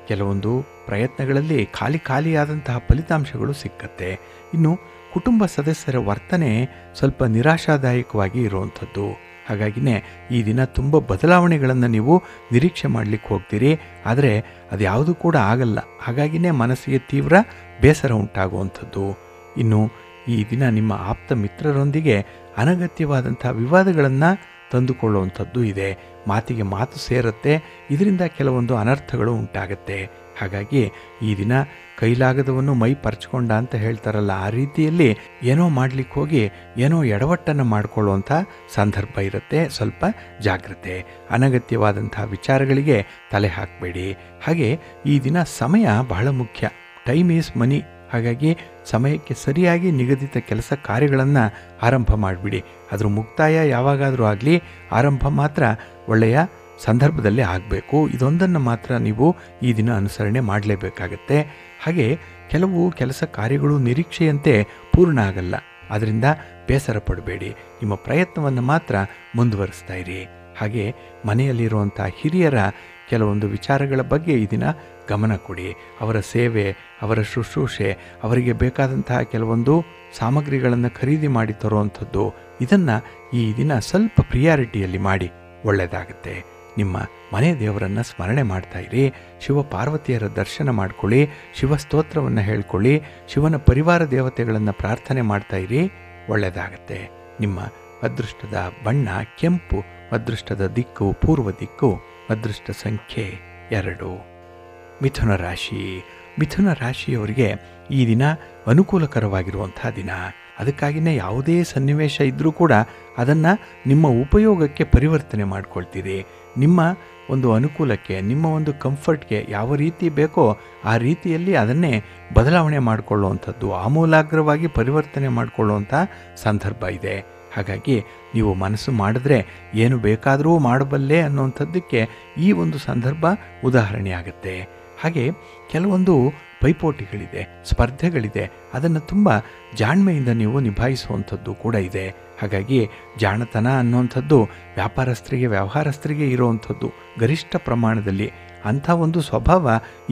ಕೆಲವೊಂದು ಪ್ರಯತ್ನಗಳಲ್ಲಿ ಖಾಲಿಯಾದಂತಹ ಫಲಿತಾಂಶಗಳು ಸಿಕ್ಕತ್ತೆ. ಇನ್ನು ಕುಟುಂಬ ಸದಸ್ಯರ ವರ್ತನೆ ಸ್ವಲ್ಪ ನಿರಾಶಾದಾಯಕವಾಗಿ ಇರುವಂಥದ್ದು. ಹಾಗಾಗಿನೇ ಈ ದಿನ ತುಂಬ ಬದಲಾವಣೆಗಳನ್ನು ನೀವು ನಿರೀಕ್ಷೆ ಮಾಡಲಿಕ್ಕೆ ಹೋಗ್ತೀರಿ, ಆದರೆ ಅದು ಯಾವುದೂ ಕೂಡ ಆಗಲ್ಲ. ಹಾಗಾಗಿನೇ ಮನಸ್ಸಿಗೆ ತೀವ್ರ ಬೇಸರ ಉಂಟಾಗುವಂಥದ್ದು. ಇನ್ನು ಈ ದಿನ ನಿಮ್ಮ ಆಪ್ತ ಮಿತ್ರರೊಂದಿಗೆ ಅನಗತ್ಯವಾದಂಥ ವಿವಾದಗಳನ್ನು ತಂದುಕೊಳ್ಳುವಂಥದ್ದು ಇದೆ. ಮಾತಿಗೆ ಮಾತು ಸೇರುತ್ತೆ, ಇದರಿಂದ ಕೆಲವೊಂದು ಅನರ್ಥಗಳು ಉಂಟಾಗತ್ತೆ. ಹಾಗಾಗಿ ಈ ದಿನ ಕೈಲಾಗದವನ್ನು ಮೈ ಪರ್ಚ್ಕೊಂಡ ಅಂತ ಹೇಳ್ತಾರಲ್ಲ, ಆ ರೀತಿಯಲ್ಲಿ ಏನೋ ಮಾಡಲಿಕ್ಕೆ ಹೋಗಿ ಏನೋ ಎಡವಟ್ಟನ್ನು ಮಾಡಿಕೊಳ್ಳುವಂಥ ಸಂದರ್ಭ ಇರುತ್ತೆ. ಸ್ವಲ್ಪ ಜಾಗ್ರತೆ, ಅನಗತ್ಯವಾದಂಥ ವಿಚಾರಗಳಿಗೆ ತಲೆ ಹಾಕಬೇಡಿ. ಹಾಗೆ ಈ ದಿನ ಸಮಯ ಬಹಳ ಮುಖ್ಯ. ಟೈಮ್ ಈಸ್ ಮನಿ. ಹಾಗಾಗಿ ಸಮಯಕ್ಕೆ ಸರಿಯಾಗಿ ನಿಗದಿತ ಕೆಲಸ ಕಾರ್ಯಗಳನ್ನು ಆರಂಭ ಮಾಡಿಬಿಡಿ. ಅದ್ರ ಮುಕ್ತಾಯ ಯಾವಾಗಾದರೂ ಆಗಲಿ, ಆರಂಭ ಮಾತ್ರ ಒಳ್ಳೆಯ ಸಂದರ್ಭದಲ್ಲೇ ಆಗಬೇಕು. ಇದೊಂದನ್ನು ಮಾತ್ರ ನೀವು ಈ ದಿನ ಅನುಸರಣೆ ಮಾಡಲೇಬೇಕಾಗತ್ತೆ. ಹಾಗೆ ಕೆಲವು ಕೆಲಸ ಕಾರ್ಯಗಳು ನಿರೀಕ್ಷೆಯಂತೆ ಪೂರ್ಣ ಆಗಲ್ಲ, ಅದರಿಂದ ಬೇಸರ ಪಡಬೇಡಿ. ನಿಮ್ಮ ಪ್ರಯತ್ನವನ್ನು ಮಾತ್ರ ಮುಂದುವರಿಸ್ತಾ ಇರಿ. ಹಾಗೆ ಮನೆಯಲ್ಲಿರುವಂಥ ಹಿರಿಯರ ಕೆಲವೊಂದು ವಿಚಾರಗಳ ಬಗ್ಗೆ ಈ ದಿನ ಗಮನ ಕೊಡಿ. ಅವರ ಸೇವೆ, ಅವರ ಶುಶ್ರೂಷೆ, ಅವರಿಗೆ ಬೇಕಾದಂತಹ ಕೆಲವೊಂದು ಸಾಮಗ್ರಿಗಳನ್ನು ಖರೀದಿ ಮಾಡಿ ತರುವಂಥದ್ದು, ಇದನ್ನು ಈ ದಿನ ಸ್ವಲ್ಪ ಪ್ರಿಯಾರಿಟಿಯಲ್ಲಿ ಮಾಡಿ ಒಳ್ಳೆಯದಾಗುತ್ತೆ. ನಿಮ್ಮ ಮನೆ ದೇವರನ್ನು ಸ್ಮರಣೆ ಮಾಡ್ತಾ ಇರಿ. ಶಿವ ಪಾರ್ವತಿಯರ ದರ್ಶನ ಮಾಡ್ಕೊಳ್ಳಿ, ಶಿವಸ್ತೋತ್ರವನ್ನು ಹೇಳ್ಕೊಳ್ಳಿ, ಶಿವನ ಪರಿವಾರ ದೇವತೆಗಳನ್ನು ಪ್ರಾರ್ಥನೆ ಮಾಡ್ತಾ ಇರಿ, ಒಳ್ಳೆಯದಾಗತ್ತೆ. ನಿಮ್ಮ ಅದೃಷ್ಟದ ಬಣ್ಣ ಕೆಂಪು, ಅದೃಷ್ಟದ ದಿಕ್ಕು ಪೂರ್ವ ದಿಕ್ಕು, ಅದೃಷ್ಟ ಸಂಖ್ಯೆ 2. ಮಿಥುನ ರಾಶಿ. ಮಿಥುನ ರಾಶಿಯವರಿಗೆ ಈ ದಿನ ಅನುಕೂಲಕರವಾಗಿರುವಂಥ ದಿನ. ಅದಕ್ಕಾಗಿಯೇ ಯಾವುದೇ ಸನ್ನಿವೇಶ ಇದ್ದರೂ ಕೂಡ ಅದನ್ನು ನಿಮ್ಮ ಉಪಯೋಗಕ್ಕೆ ಪರಿವರ್ತನೆ ಮಾಡ್ಕೊಳ್ತೀರಿ. ನಿಮ್ಮ ಒಂದು ಅನುಕೂಲಕ್ಕೆ, ನಿಮ್ಮ ಒಂದು ಕಂಫರ್ಟ್ಗೆ ಯಾವ ರೀತಿ ಬೇಕೋ ಆ ರೀತಿಯಲ್ಲಿ ಅದನ್ನೇ ಬದಲಾವಣೆ ಮಾಡಿಕೊಳ್ಳುವಂಥದ್ದು, ಆಮೂಲಾಗ್ರವಾಗಿ ಪರಿವರ್ತನೆ ಮಾಡಿಕೊಳ್ಳುವಂಥ ಸಂದರ್ಭ ಇದೆ. ಹಾಗಾಗಿ ನೀವು ಮನಸ್ಸು ಮಾಡಿದ್ರೆ ಏನು ಬೇಕಾದರೂ ಮಾಡಬಲ್ಲೆ ಅನ್ನುವಂಥದ್ದಕ್ಕೆ ಈ ಒಂದು ಸಂದರ್ಭ ಉದಾಹರಣೆ ಆಗುತ್ತೆ. ಹಾಗೆ ಕೆಲವೊಂದು ಪೈಪೋಟಿಗಳಿದೆ, ಸ್ಪರ್ಧೆಗಳಿದೆ, ಅದನ್ನು ತುಂಬ ಜಾಣ್ಮೆಯಿಂದ ನೀವು ನಿಭಾಯಿಸುವಂಥದ್ದು ಕೂಡ ಇದೆ. ಹಾಗಾಗಿ ಜಾಣತನ ಅನ್ನುವಂಥದ್ದು ವ್ಯಾಪಾರಸ್ಥರಿಗೆ, ವ್ಯವಹಾರಸ್ಥರಿಗೆ ಇರುವಂಥದ್ದು ಗರಿಷ್ಠ ಪ್ರಮಾಣದಲ್ಲಿ. ಅಂಥ ಒಂದು ಸ್ವಭಾವ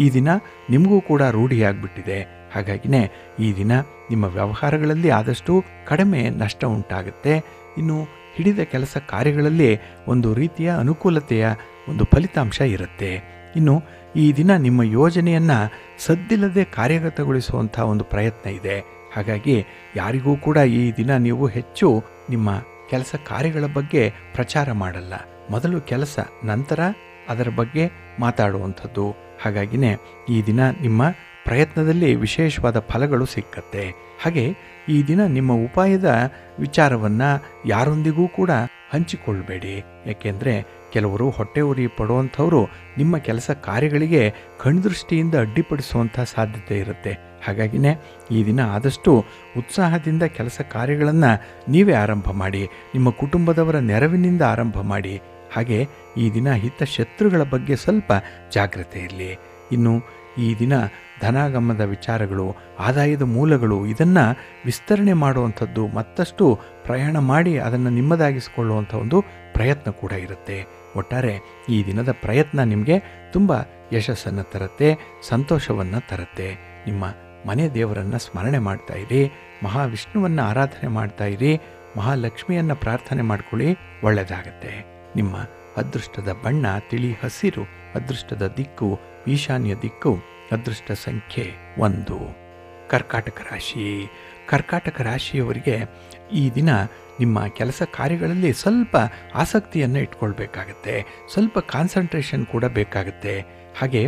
ಈ ದಿನ ನಿಮಗೂ ಕೂಡ ರೂಢಿಯಾಗಿಬಿಟ್ಟಿದೆ. ಹಾಗಾಗಿನೇ ಈ ದಿನ ನಿಮ್ಮ ವ್ಯವಹಾರಗಳಲ್ಲಿ ಆದಷ್ಟು ಕಡಿಮೆ ನಷ್ಟ ಉಂಟಾಗುತ್ತೆ. ಇನ್ನು ಹಿಡಿದ ಕೆಲಸ ಕಾರ್ಯಗಳಲ್ಲಿ ಒಂದು ರೀತಿಯ ಅನುಕೂಲತೆಯ ಒಂದು ಫಲಿತಾಂಶ ಇರುತ್ತೆ. ಇನ್ನು ಈ ದಿನ ನಿಮ್ಮ ಯೋಜನೆಯನ್ನು ಸದ್ದಿಲ್ಲದೆ ಕಾರ್ಯಗತಗೊಳಿಸುವಂಥ ಒಂದು ಪ್ರಯತ್ನ ಇದೆ. ಹಾಗಾಗಿ ಯಾರಿಗೂ ಕೂಡ ಈ ದಿನ ನೀವು ಹೆಚ್ಚು ನಿಮ್ಮ ಕೆಲಸ ಕಾರ್ಯಗಳ ಬಗ್ಗೆ ಪ್ರಚಾರ ಮಾಡಲ್ಲ. ಮೊದಲು ಕೆಲಸ, ನಂತರ ಅದರ ಬಗ್ಗೆ ಮಾತಾಡುವಂಥದ್ದು. ಹಾಗಾಗಿನೇ ಈ ದಿನ ನಿಮ್ಮ ಪ್ರಯತ್ನದಲ್ಲಿ ವಿಶೇಷವಾದ ಫಲಗಳು ಸಿಕ್ಕತ್ತೆ. ಹಾಗೆ ಈ ದಿನ ನಿಮ್ಮ ಉಪಾಯದ ವಿಚಾರವನ್ನು ಯಾರೊಂದಿಗೂ ಕೂಡ ಹಂಚಿಕೊಳ್ಳಬೇಡಿ. ಯಾಕೆಂದರೆ ಕೆಲವರು ಹೊಟ್ಟೆ ಉರಿ ಪಡುವಂಥವರು ನಿಮ್ಮ ಕೆಲಸ ಕಾರ್ಯಗಳಿಗೆ ಕಣ್ದೃಷ್ಟಿಯಿಂದ ಅಡ್ಡಿಪಡಿಸುವಂಥ ಸಾಧ್ಯತೆ ಇರುತ್ತೆ. ಹಾಗಾಗಿನೇ ಈ ದಿನ ಆದಷ್ಟು ಉತ್ಸಾಹದಿಂದ ಕೆಲಸ ಕಾರ್ಯಗಳನ್ನು ನೀವೇ ಆರಂಭ ಮಾಡಿ, ನಿಮ್ಮ ಕುಟುಂಬದವರ ನೆರವಿನಿಂದ ಆರಂಭ ಮಾಡಿ. ಹಾಗೆ ಈ ದಿನ ಹಿತಶತ್ರುಗಳ ಬಗ್ಗೆ ಸ್ವಲ್ಪ ಜಾಗ್ರತೆ ಇರಲಿ. ಇನ್ನು ಈ ದಿನ ಧನಾಗಮದ ವಿಚಾರಗಳು, ಆದಾಯದ ಮೂಲಗಳು, ಇದನ್ನು ವಿಸ್ತರಣೆ ಮಾಡುವಂಥದ್ದು, ಮತ್ತಷ್ಟು ಪ್ರಯಾಣ ಮಾಡಿ ಅದನ್ನು ನಿಮ್ಮದಾಗಿಸಿಕೊಳ್ಳುವಂಥ ಒಂದು ಪ್ರಯತ್ನ ಕೂಡ ಇರುತ್ತೆ. ಒಟ್ಟಾರೆ ಈ ದಿನದ ಪ್ರಯತ್ನ ನಿಮಗೆ ತುಂಬ ಯಶಸ್ಸನ್ನು ತರುತ್ತೆ, ಸಂತೋಷವನ್ನು ತರುತ್ತೆ. ನಿಮ್ಮ ಮನೆ ದೇವರನ್ನು ಸ್ಮರಣೆ ಮಾಡ್ತಾ ಇರಿ, ಮಹಾವಿಷ್ಣುವನ್ನು ಆರಾಧನೆ ಮಾಡ್ತಾ ಇರಿ, ಮಹಾಲಕ್ಷ್ಮಿಯನ್ನು ಪ್ರಾರ್ಥನೆ ಮಾಡ್ಕೊಳ್ಳಿ, ಒಳ್ಳೆಯದಾಗತ್ತೆ. ನಿಮ್ಮ ಅದೃಷ್ಟದ ಬಣ್ಣ ತಿಳಿ ಹಸಿರು, ಅದೃಷ್ಟದ ದಿಕ್ಕು ಈಶಾನ್ಯ ದಿಕ್ಕು, ಅದೃಷ್ಟ ಸಂಖ್ಯೆ 1. ಕರ್ಕಾಟಕ ರಾಶಿ. ಕರ್ಕಾಟಕ ರಾಶಿಯವರಿಗೆ ಈ ದಿನ ನಿಮ್ಮ ಕೆಲಸ ಕಾರ್ಯಗಳಲ್ಲಿ ಸ್ವಲ್ಪ ಆಸಕ್ತಿಯನ್ನು ಇಟ್ಕೊಳ್ಬೇಕಾಗತ್ತೆ, ಸ್ವಲ್ಪ ಕಾನ್ಸಂಟ್ರೇಷನ್ ಕೂಡ ಬೇಕಾಗುತ್ತೆ. ಹಾಗೆ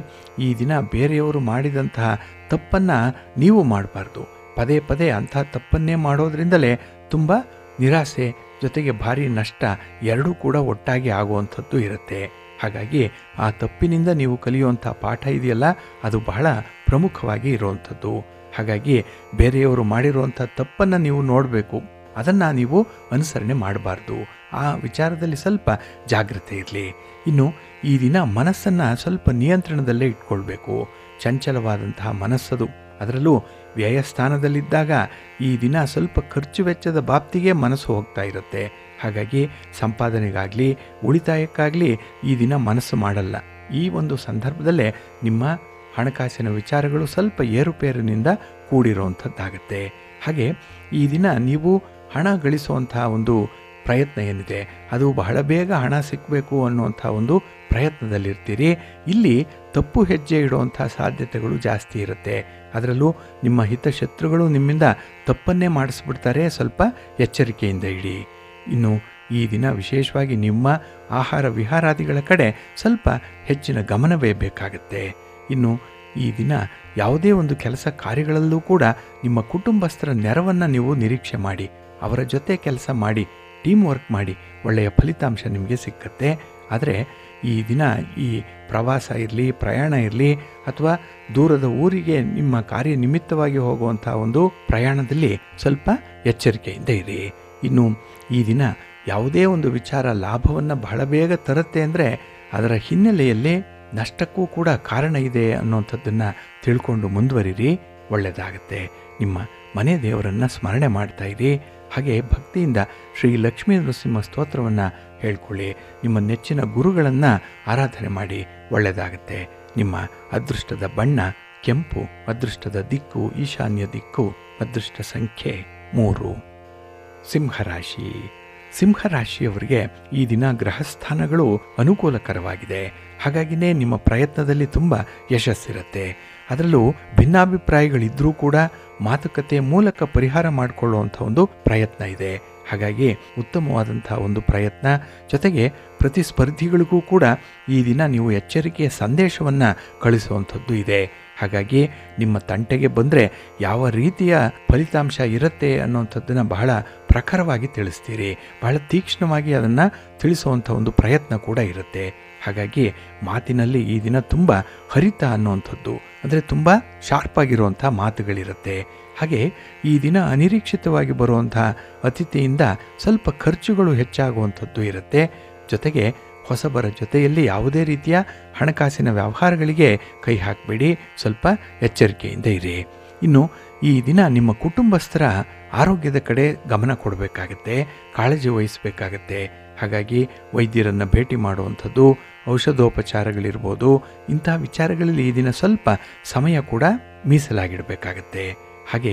ಈ ದಿನ ಬೇರೆಯವರು ಮಾಡಿದಂತಹ ತಪ್ಪನ್ನು ನೀವು ಮಾಡಬಾರ್ದು. ಪದೇ ಪದೇ ಅಂಥ ತಪ್ಪನ್ನೇ ಮಾಡೋದ್ರಿಂದಲೇ ತುಂಬ ನಿರಾಸೆ ಜೊತೆಗೆ ಭಾರಿ ನಷ್ಟ ಎರಡೂ ಕೂಡ ಒಟ್ಟಾಗಿ ಆಗುವಂಥದ್ದು ಇರುತ್ತೆ. ಹಾಗಾಗಿ ಆ ತಪ್ಪಿನಿಂದ ನೀವು ಕಲಿಯುವಂಥ ಪಾಠ ಇದೆಯಲ್ಲ, ಅದು ಬಹಳ ಪ್ರಮುಖವಾಗಿ ಇರುವಂಥದ್ದು. ಹಾಗಾಗಿ ಬೇರೆಯವರು ಮಾಡಿರುವಂಥ ತಪ್ಪನ್ನು ನೀವು ನೋಡಬೇಕು, ಅದನ್ನು ನೀವು ಅನುಸರಣೆ ಮಾಡಬಾರ್ದು. ಆ ವಿಚಾರದಲ್ಲಿ ಸ್ವಲ್ಪ ಜಾಗ್ರತೆ ಇರಲಿ. ಇನ್ನು ಈ ದಿನ ಮನಸ್ಸನ್ನು ಸ್ವಲ್ಪ ನಿಯಂತ್ರಣದಲ್ಲೇ ಇಟ್ಕೊಳ್ಬೇಕು. ಚಂಚಲವಾದಂತಹ ಮನಸ್ಸದು, ಅದರಲ್ಲೂ ವ್ಯಯಸ್ಥಾನದಲ್ಲಿದ್ದಾಗ ಈ ದಿನ ಸ್ವಲ್ಪ ಖರ್ಚು ವೆಚ್ಚದ ಬಾಬ್ತಿಗೆ ಮನಸ್ಸು ಹೋಗ್ತಾ ಇರುತ್ತೆ. ಹಾಗಾಗಿ ಸಂಪಾದನೆಗಾಗಲಿ ಉಳಿತಾಯಕ್ಕಾಗಲಿ ಈ ದಿನ ಮನಸ್ಸು ಮಾಡಲ್ಲ. ಈ ಒಂದು ಸಂದರ್ಭದಲ್ಲೇ ನಿಮ್ಮ ಹಣಕಾಸಿನ ವಿಚಾರಗಳು ಸ್ವಲ್ಪ ಏರುಪೇರಿನಿಂದ ಕೂಡಿರುವಂಥದ್ದಾಗತ್ತೆ. ಹಾಗೆ ಈ ದಿನ ನೀವು ಹಣ ಗಳಿಸುವಂತಹ ಒಂದು ಪ್ರಯತ್ನ ಏನಿದೆ ಅದು ಬಹಳ ಬೇಗ ಹಣ ಸಿಕ್ಕಬೇಕು ಅನ್ನುವಂಥ ಒಂದು ಪ್ರಯತ್ನದಲ್ಲಿರ್ತೀರಿ. ಇಲ್ಲಿ ತಪ್ಪು ಹೆಜ್ಜೆ ಇಡುವಂಥ ಸಾಧ್ಯತೆಗಳು ಜಾಸ್ತಿ ಇರುತ್ತೆ. ಅದರಲ್ಲೂ ನಿಮ್ಮ ಹಿತಶತ್ರುಗಳು ನಿಮ್ಮಿಂದ ತಪ್ಪನ್ನೇ ಮಾಡಿಸ್ಬಿಡ್ತಾರೆ. ಸ್ವಲ್ಪ ಎಚ್ಚರಿಕೆಯಿಂದ ಇಡಿ. ಇನ್ನು ಈ ದಿನ ವಿಶೇಷವಾಗಿ ನಿಮ್ಮ ಆಹಾರ ವಿಹಾರಾದಿಗಳ ಕಡೆ ಸ್ವಲ್ಪ ಹೆಚ್ಚಿನ ಗಮನವೇ ಬೇಕಾಗುತ್ತೆ. ಇನ್ನು ಈ ದಿನ ಯಾವುದೇ ಒಂದು ಕೆಲಸ ಕಾರ್ಯಗಳಲ್ಲೂ ಕೂಡ ನಿಮ್ಮ ಕುಟುಂಬಸ್ಥರ ನೆರವನ್ನು ನೀವು ನಿರೀಕ್ಷೆ ಮಾಡಿ, ಅವರ ಜೊತೆ ಕೆಲಸ ಮಾಡಿ, ಟೀಮ್ ವರ್ಕ್ ಮಾಡಿ, ಒಳ್ಳೆಯ ಫಲಿತಾಂಶ ನಿಮಗೆ ಸಿಕ್ಕತ್ತೆ. ಆದರೆ ಈ ದಿನ ಈ ಪ್ರವಾಸ ಇರಲಿ, ಪ್ರಯಾಣ ಇರಲಿ, ಅಥವಾ ದೂರದ ಊರಿಗೆ ನಿಮ್ಮ ಕಾರ್ಯ ನಿಮಿತ್ತವಾಗಿ ಹೋಗುವಂಥ ಒಂದು ಪ್ರಯಾಣದಲ್ಲಿ ಸ್ವಲ್ಪ ಎಚ್ಚರಿಕೆಯಿಂದ ಇರಿ. ಇನ್ನು ಈ ದಿನ ಯಾವುದೇ ಒಂದು ವಿಚಾರ ಲಾಭವನ್ನು ಬಹಳ ಬೇಗ ತರುತ್ತೆ ಅಂದರೆ ಅದರ ಹಿನ್ನೆಲೆಯಲ್ಲಿ ನಷ್ಟಕ್ಕೂ ಕೂಡ ಕಾರಣ ಇದೆ ಅನ್ನೋಂಥದ್ದನ್ನು ತಿಳ್ಕೊಂಡು ಮುಂದುವರಿರಿ, ಒಳ್ಳೆಯದಾಗುತ್ತೆ. ನಿಮ್ಮ ಮನೆ ದೇವರನ್ನು ಸ್ಮರಣೆ ಮಾಡ್ತಾ ಇರಿ. ಹಾಗೆ ಭಕ್ತಿಯಿಂದ ಶ್ರೀ ಲಕ್ಷ್ಮೀ ನರಸಿಂಹ ಸ್ತೋತ್ರವನ್ನು ಹೇಳ್ಕೊಳ್ಳಿ. ನಿಮ್ಮ ನೆಚ್ಚಿನ ಗುರುಗಳನ್ನು ಆರಾಧನೆ ಮಾಡಿ, ಒಳ್ಳೆಯದಾಗುತ್ತೆ. ನಿಮ್ಮ ಅದೃಷ್ಟದ ಬಣ್ಣ ಕೆಂಪು, ಅದೃಷ್ಟದ ದಿಕ್ಕು ಈಶಾನ್ಯ ದಿಕ್ಕು, ಅದೃಷ್ಟ ಸಂಖ್ಯೆ 3. ಸಿಂಹರಾಶಿ. ಸಿಂಹರಾಶಿಯವರಿಗೆ ಈ ದಿನ ಗ್ರಹಸ್ಥಾನಗಳು ಅನುಕೂಲಕರವಾಗಿದೆ. ಹಾಗಾಗಿನೇ ನಿಮ್ಮ ಪ್ರಯತ್ನದಲ್ಲಿ ತುಂಬ ಯಶಸ್ಸಿರುತ್ತೆ. ಅದರಲ್ಲೂ ಭಿನ್ನಾಭಿಪ್ರಾಯಗಳಿದ್ದರೂ ಕೂಡ ಮಾತುಕತೆ ಮೂಲಕ ಪರಿಹಾರ ಮಾಡಿಕೊಳ್ಳುವಂಥ ಒಂದು ಪ್ರಯತ್ನ ಇದೆ. ಹಾಗಾಗಿ ಉತ್ತಮವಾದಂಥ ಒಂದು ಪ್ರಯತ್ನ. ಜೊತೆಗೆ ಪ್ರತಿಸ್ಪರ್ಧಿಗಳಿಗೂ ಕೂಡ ಈ ದಿನ ನೀವು ಎಚ್ಚರಿಕೆಯ ಸಂದೇಶವನ್ನು ಕಳಿಸುವಂಥದ್ದು ಇದೆ. ಹಾಗಾಗಿ ನಿಮ್ಮ ತಂಟೆಗೆ ಬಂದರೆ ಯಾವ ರೀತಿಯ ಫಲಿತಾಂಶ ಇರುತ್ತೆ ಅನ್ನೋಂಥದ್ದನ್ನು ಬಹಳ ಪ್ರಖರವಾಗಿ ತಿಳಿಸ್ತೀರಿ. ಬಹಳ ತೀಕ್ಷ್ಣವಾಗಿ ಅದನ್ನು ತಿಳಿಸುವಂಥ ಒಂದು ಪ್ರಯತ್ನ ಕೂಡ ಇರುತ್ತೆ. ಹಾಗಾಗಿ ಮಾತಿನಲ್ಲಿ ಈ ದಿನ ತುಂಬ ಹರಿತ ಅನ್ನುವಂಥದ್ದು, ಅಂದರೆ ತುಂಬ ಶಾರ್ಪ್ ಆಗಿರುವಂಥ ಮಾತುಗಳಿರುತ್ತೆ. ಹಾಗೆ ಈ ದಿನ ಅನಿರೀಕ್ಷಿತವಾಗಿ ಬರುವಂಥ ಅತಿಥಿಯಿಂದ ಸ್ವಲ್ಪ ಖರ್ಚುಗಳು ಹೆಚ್ಚಾಗುವಂಥದ್ದು ಇರುತ್ತೆ. ಜೊತೆಗೆ ಹೊಸಬರ ಜೊತೆಯಲ್ಲಿ ಯಾವುದೇ ರೀತಿಯ ಹಣಕಾಸಿನ ವ್ಯವಹಾರಗಳಿಗೆ ಕೈ ಹಾಕಬೇಡಿ, ಸ್ವಲ್ಪ ಎಚ್ಚರಿಕೆಯಿಂದ ಇರಿ. ಇನ್ನು ಈ ದಿನ ನಿಮ್ಮ ಕುಟುಂಬಸ್ಥರ ಆರೋಗ್ಯದ ಕಡೆ ಗಮನ ಕೊಡಬೇಕಾಗತ್ತೆ, ಕಾಳಜಿ ವಹಿಸಬೇಕಾಗತ್ತೆ. ಹಾಗಾಗಿ ವೈದ್ಯರನ್ನು ಭೇಟಿ ಮಾಡುವಂಥದ್ದು, ಔಷಧೋಪಚಾರಗಳಿರ್ಬೋದು, ಇಂಥ ವಿಚಾರಗಳಲ್ಲಿ ಈ ದಿನ ಸ್ವಲ್ಪ ಸಮಯ ಕೂಡ ಮೀಸಲಾಗಿಡಬೇಕಾಗತ್ತೆ. ಹಾಗೆ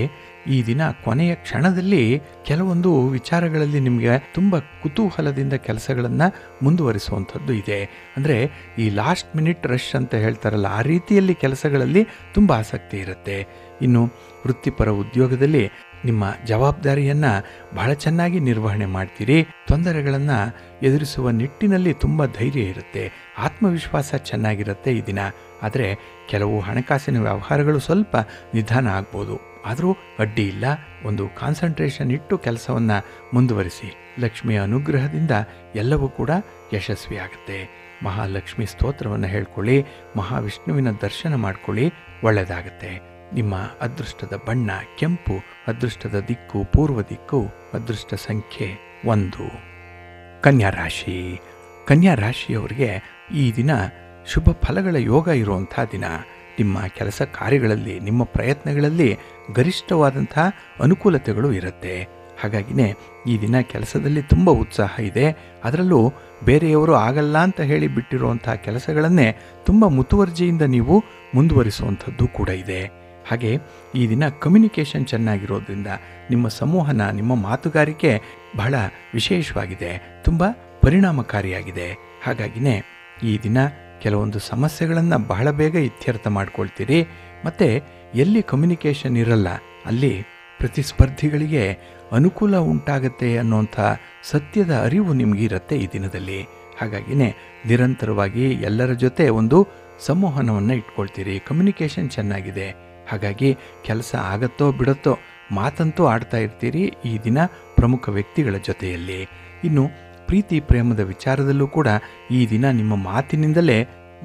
ಈ ದಿನ ಕೊನೆಯ ಕ್ಷಣದಲ್ಲಿ ಕೆಲವೊಂದು ವಿಚಾರಗಳಲ್ಲಿ ನಿಮಗೆ ತುಂಬ ಕುತೂಹಲದಿಂದ ಕೆಲಸಗಳನ್ನು ಮುಂದುವರಿಸುವಂಥದ್ದು ಇದೆ. ಅಂದರೆ ಈ ಲಾಸ್ಟ್ ಮಿನಿಟ್ ರಶ್ ಅಂತ ಹೇಳ್ತಾರಲ್ಲ, ಆ ರೀತಿಯಲ್ಲಿ ಕೆಲಸಗಳಲ್ಲಿ ತುಂಬ ಆಸಕ್ತಿ ಇರುತ್ತೆ. ಇನ್ನು ವೃತ್ತಿಪರ ಉದ್ಯೋಗದಲ್ಲಿ ನಿಮ್ಮ ಜವಾಬ್ದಾರಿಯನ್ನು ಬಹಳ ಚೆನ್ನಾಗಿ ನಿರ್ವಹಣೆ ಮಾಡ್ತೀರಿ. ತೊಂದರೆಗಳನ್ನು ಎದುರಿಸುವ ನಿಟ್ಟಿನಲ್ಲಿ ತುಂಬ ಧೈರ್ಯ ಇರುತ್ತೆ, ಆತ್ಮವಿಶ್ವಾಸ ಚೆನ್ನಾಗಿರುತ್ತೆ ಈ ದಿನ. ಆದರೆ ಕೆಲವು ಹಣಕಾಸಿನ ವ್ಯವಹಾರಗಳು ಸ್ವಲ್ಪ ನಿಧಾನ ಆಗ್ಬೋದು, ಆದರೂ ಅಡ್ಡಿ ಇಲ್ಲ. ಒಂದು ಕಾನ್ಸಂಟ್ರೇಷನ್ ಇಟ್ಟು ಕೆಲಸವನ್ನು ಮುಂದುವರಿಸಿ. ಲಕ್ಷ್ಮಿಯ ಅನುಗ್ರಹದಿಂದ ಎಲ್ಲವೂ ಕೂಡ ಯಶಸ್ವಿಯಾಗುತ್ತೆ. ಮಹಾಲಕ್ಷ್ಮಿ ಸ್ತೋತ್ರವನ್ನು ಹೇಳ್ಕೊಳ್ಳಿ, ಮಹಾವಿಷ್ಣುವಿನ ದರ್ಶನ ಮಾಡ್ಕೊಳ್ಳಿ, ಒಳ್ಳೆಯದಾಗುತ್ತೆ. ನಿಮ್ಮ ಅದೃಷ್ಟದ ಬಣ್ಣ ಕೆಂಪು, ಅದೃಷ್ಟದ ದಿಕ್ಕು ಪೂರ್ವ ದಿಕ್ಕು, ಅದೃಷ್ಟ ಸಂಖ್ಯೆ 1. ಕನ್ಯಾ ರಾಶಿ. ಕನ್ಯಾ ರಾಶಿಯವರಿಗೆ ಈ ದಿನ ಶುಭ ಫಲಗಳ ಯೋಗ ಇರುವಂಥ ದಿನ. ನಿಮ್ಮ ಕೆಲಸ ಕಾರ್ಯಗಳಲ್ಲಿ, ನಿಮ್ಮ ಪ್ರಯತ್ನಗಳಲ್ಲಿ ಗರಿಷ್ಠವಾದಂಥ ಅನುಕೂಲತೆಗಳು ಇರುತ್ತೆ. ಹಾಗಾಗಿನೇ ಈ ದಿನ ಕೆಲಸದಲ್ಲಿ ತುಂಬ ಉತ್ಸಾಹ ಇದೆ. ಅದರಲ್ಲೂ ಬೇರೆಯವರು ಆಗಲ್ಲ ಅಂತ ಹೇಳಿ ಬಿಟ್ಟಿರುವಂಥ ಕೆಲಸಗಳನ್ನೇ ತುಂಬ ಮುತುವರ್ಜಿಯಿಂದ ನೀವು ಮುಂದುವರಿಸುವಂಥದ್ದು ಕೂಡ ಇದೆ. ಹಾಗೆ ಈ ದಿನ ಕಮ್ಯುನಿಕೇಷನ್ ಚೆನ್ನಾಗಿರೋದ್ರಿಂದ ನಿಮ್ಮ ಸಂವಹನ, ನಿಮ್ಮ ಮಾತುಗಾರಿಕೆ ಬಹಳ ವಿಶೇಷವಾಗಿದೆ, ತುಂಬ ಪರಿಣಾಮಕಾರಿಯಾಗಿದೆ. ಹಾಗಾಗಿನೇ ಈ ದಿನ ಕೆಲವೊಂದು ಸಮಸ್ಯೆಗಳನ್ನು ಬಹಳ ಬೇಗ ಇತ್ಯರ್ಥ ಮಾಡ್ಕೊಳ್ತೀರಿ. ಮತ್ತು ಎಲ್ಲಿ ಕಮ್ಯುನಿಕೇಷನ್ ಇರಲ್ಲ ಅಲ್ಲಿ ಪ್ರತಿಸ್ಪರ್ಧಿಗಳಿಗೆ ಅನುಕೂಲ ಉಂಟಾಗತ್ತೆ ಅನ್ನುವಂಥ ಸತ್ಯದ ಅರಿವು ನಿಮಗಿರುತ್ತೆ ಈ ದಿನದಲ್ಲಿ. ಹಾಗಾಗಿನೇ ನಿರಂತರವಾಗಿ ಎಲ್ಲರ ಜೊತೆ ಒಂದು ಸಂವಹನವನ್ನು ಇಟ್ಕೊಳ್ತೀರಿ, ಕಮ್ಯುನಿಕೇಷನ್ ಚೆನ್ನಾಗಿದೆ. ಹಾಗಾಗಿ ಕೆಲಸ ಆಗತ್ತೋ ಬಿಡುತ್ತೋ ಮಾತಂತೂ ಆಡ್ತಾ ಇರ್ತೀರಿ ಈ ದಿನ ಪ್ರಮುಖ ವ್ಯಕ್ತಿಗಳ ಜೊತೆಯಲ್ಲಿ. ಇನ್ನು ಪ್ರೀತಿ ಪ್ರೇಮದ ವಿಚಾರದಲ್ಲೂ ಕೂಡ ಈ ದಿನ ನಿಮ್ಮ ಮಾತಿನಿಂದಲೇ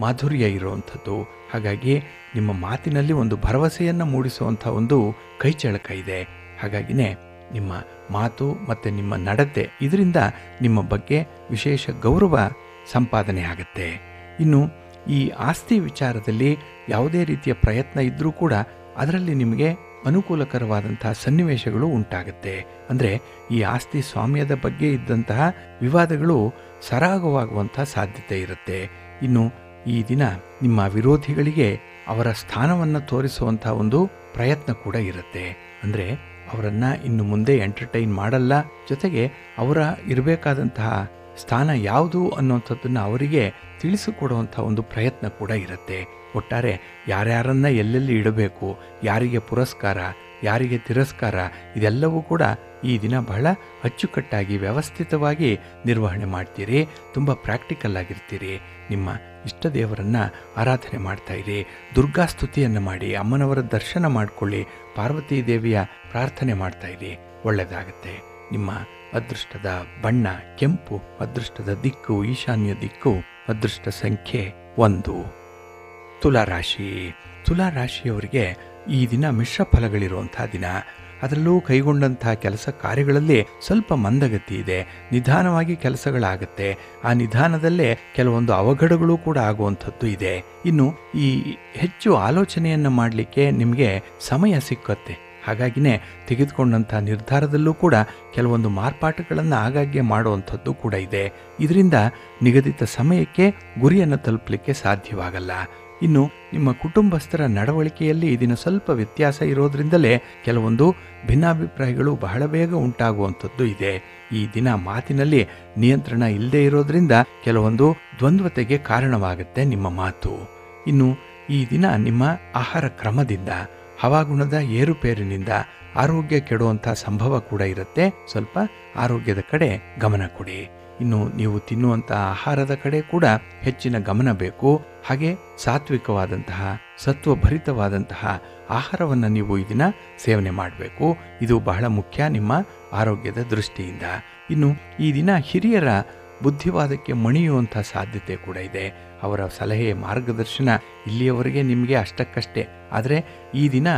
ಮಾಧುರ್ಯ ಇರುವಂಥದ್ದು. ಹಾಗಾಗಿ ನಿಮ್ಮ ಮಾತಿನಲ್ಲಿ ಒಂದು ಭರವಸೆಯನ್ನು ಮೂಡಿಸುವಂಥ ಒಂದು ಕೈಚಳಕ ಇದೆ. ಹಾಗಾಗಿನೇ ನಿಮ್ಮ ಮಾತು ಮತ್ತು ನಿಮ್ಮ ನಡತೆ, ಇದರಿಂದ ನಿಮ್ಮ ಬಗ್ಗೆ ವಿಶೇಷ ಗೌರವ ಸಂಪಾದನೆ ಆಗುತ್ತೆ. ಇನ್ನು ಈ ಆಸ್ತಿ ವಿಚಾರದಲ್ಲಿ ಯಾವುದೇ ರೀತಿಯ ಪ್ರಯತ್ನ ಇದ್ದರೂ ಕೂಡ ಅದರಲ್ಲಿ ನಿಮಗೆ ಅನುಕೂಲಕರವಾದಂಥ ಸನ್ನಿವೇಶಗಳು ಉಂಟಾಗುತ್ತೆ. ಅಂದರೆ ಈ ಆಸ್ತಿ ಸ್ವಾಮ್ಯದ ಬಗ್ಗೆ ಇದ್ದಂತಹ ವಿವಾದಗಳು ಸರಾಗವಾಗುವಂಥ ಸಾಧ್ಯತೆ ಇರುತ್ತೆ. ಇನ್ನು ಈ ದಿನ ನಿಮ್ಮ ವಿರೋಧಿಗಳಿಗೆ ಅವರ ಸ್ಥಾನವನ್ನು ತೋರಿಸುವಂಥ ಒಂದು ಪ್ರಯತ್ನ ಕೂಡ ಇರುತ್ತೆ. ಅಂದರೆ ಅವರನ್ನು ಇನ್ನು ಮುಂದೆ ಎಂಟರ್ಟೈನ್ ಮಾಡಲ್ಲ. ಜೊತೆಗೆ ಅವರ ಇರಬೇಕಾದಂತಹ ಸ್ಥಾನ ಯಾವುದು ಅನ್ನೋಂಥದ್ದನ್ನು ಅವರಿಗೆ ತಿಳಿಸಿಕೊಡುವಂಥ ಒಂದು ಪ್ರಯತ್ನ ಕೂಡ ಇರುತ್ತೆ. ಒಟ್ಟಾರೆ ಯಾರ್ಯಾರನ್ನ ಎಲ್ಲೆಲ್ಲಿ ಇಡಬೇಕು, ಯಾರಿಗೆ ಪುರಸ್ಕಾರ, ಯಾರಿಗೆ ತಿರಸ್ಕಾರ, ಇದೆಲ್ಲವೂ ಕೂಡ ಈ ದಿನ ಬಹಳ ಅಚ್ಚುಕಟ್ಟಾಗಿ ವ್ಯವಸ್ಥಿತವಾಗಿ ನಿರ್ವಹಣೆ ಮಾಡ್ತೀರಿ. ತುಂಬ ಪ್ರಾಕ್ಟಿಕಲ್ ಆಗಿರ್ತೀರಿ. ನಿಮ್ಮ ಇಷ್ಟ ದೇವರನ್ನು ಆರಾಧನೆ ಮಾಡ್ತಾಯಿರಿ. ದುರ್ಗಾ ಸ್ತುತಿಯನ್ನು ಮಾಡಿ, ಅಮ್ಮನವರ ದರ್ಶನ ಮಾಡಿಕೊಳ್ಳಿ, ಪಾರ್ವತೀ ದೇವಿಯ ಪ್ರಾರ್ಥನೆ ಮಾಡ್ತಾಯಿರಿ. ಒಳ್ಳೆಯದಾಗುತ್ತೆ. ನಿಮ್ಮ ಅದೃಷ್ಟದ ಬಣ್ಣ ಕೆಂಪು, ಅದೃಷ್ಟದ ದಿಕ್ಕು ಈಶಾನ್ಯ ದಿಕ್ಕು, ಅದೃಷ್ಟ ಸಂಖ್ಯೆ 1. ತುಲಾರಾಶಿ. ತುಲಾರಾಶಿಯವರಿಗೆ ಈ ದಿನ ಮಿಶ್ರ ಫಲಗಳಿರುವಂಥ ದಿನ. ಅದರಲ್ಲೂ ಕೈಗೊಂಡಂಥ ಕೆಲಸ ಕಾರ್ಯಗಳಲ್ಲಿ ಸ್ವಲ್ಪ ಮಂದಗತಿ ಇದೆ. ನಿಧಾನವಾಗಿ ಕೆಲಸಗಳಾಗುತ್ತೆ. ಆ ನಿಧಾನದಲ್ಲೇ ಕೆಲವೊಂದು ಅವಘಡಗಳು ಕೂಡ ಆಗುವಂಥದ್ದು ಇದೆ. ಇನ್ನು ಈ ಹೆಚ್ಚು ಆಲೋಚನೆಯನ್ನು ಮಾಡಲಿಕ್ಕೆ ನಿಮಗೆ ಸಮಯ ಸಿಕ್ಕತ್ತೆ. ಹಾಗಾಗಿನೇ ತೆಗೆದುಕೊಂಡಂಥ ನಿರ್ಧಾರದಲ್ಲೂ ಕೂಡ ಕೆಲವೊಂದು ಮಾರ್ಪಾಟುಗಳನ್ನು ಆಗಾಗ್ಗೆ ಮಾಡುವಂಥದ್ದು ಕೂಡ ಇದೆ. ಇದರಿಂದ ನಿಗದಿತ ಸಮಯಕ್ಕೆ ಗುರಿಯನ್ನು ತಲುಪಲಿಕ್ಕೆ ಸಾಧ್ಯವಾಗಲ್ಲ. ಇನ್ನು ನಿಮ್ಮ ಕುಟುಂಬಸ್ಥರ ನಡವಳಿಕೆಯಲ್ಲಿ ಇದನ್ನು ಸ್ವಲ್ಪ ವ್ಯತ್ಯಾಸ ಇರೋದ್ರಿಂದಲೇ ಕೆಲವೊಂದು ಭಿನ್ನಾಭಿಪ್ರಾಯಗಳು ಬಹಳ ಬೇಗ ಉಂಟಾಗುವಂಥದ್ದು ಇದೆ. ಈ ದಿನ ಮಾತಿನಲ್ಲಿ ನಿಯಂತ್ರಣ ಇಲ್ಲದೆ ಇರೋದ್ರಿಂದ ಕೆಲವೊಂದು ದ್ವಂದ್ವತೆಗೆ ಕಾರಣವಾಗುತ್ತೆ ನಿಮ್ಮ ಮಾತು. ಇನ್ನು ಈ ದಿನ ನಿಮ್ಮ ಆಹಾರ ಕ್ರಮದಿಂದ, ಹವಾಗುಣದ ಏರುಪೇರಿನಿಂದ ಆರೋಗ್ಯ ಕೆಡುವಂಥ ಸಂಭವ ಕೂಡ ಇರುತ್ತೆ. ಸ್ವಲ್ಪ ಆರೋಗ್ಯದ ಕಡೆ ಗಮನ ಕೊಡಿ. ಇನ್ನು ನೀವು ತಿನ್ನುವಂಥ ಆಹಾರದ ಕಡೆ ಕೂಡ ಹೆಚ್ಚಿನ ಗಮನ ಬೇಕು. ಹಾಗೆ ಸಾತ್ವಿಕವಾದಂತಹ ಸತ್ವಭರಿತವಾದಂತಹ ಆಹಾರವನ್ನು ನೀವು ಈ ದಿನ ಸೇವನೆ ಮಾಡಬೇಕು. ಇದು ಬಹಳ ಮುಖ್ಯ ನಿಮ್ಮ ಆರೋಗ್ಯದ ದೃಷ್ಟಿಯಿಂದ. ಇನ್ನು ಈ ದಿನ ಹಿರಿಯರ ಬುದ್ಧಿವಾದಕ್ಕೆ ಮಣಿಯುವಂಥ ಸಾಧ್ಯತೆ ಕೂಡ ಇದೆ. ಅವರ ಸಲಹೆ ಮಾರ್ಗದರ್ಶನ ಇಲ್ಲಿಯವರೆಗೆ ನಿಮಗೆ ಅಷ್ಟಕ್ಕಷ್ಟೇ. ಆದರೆ ಈ ದಿನ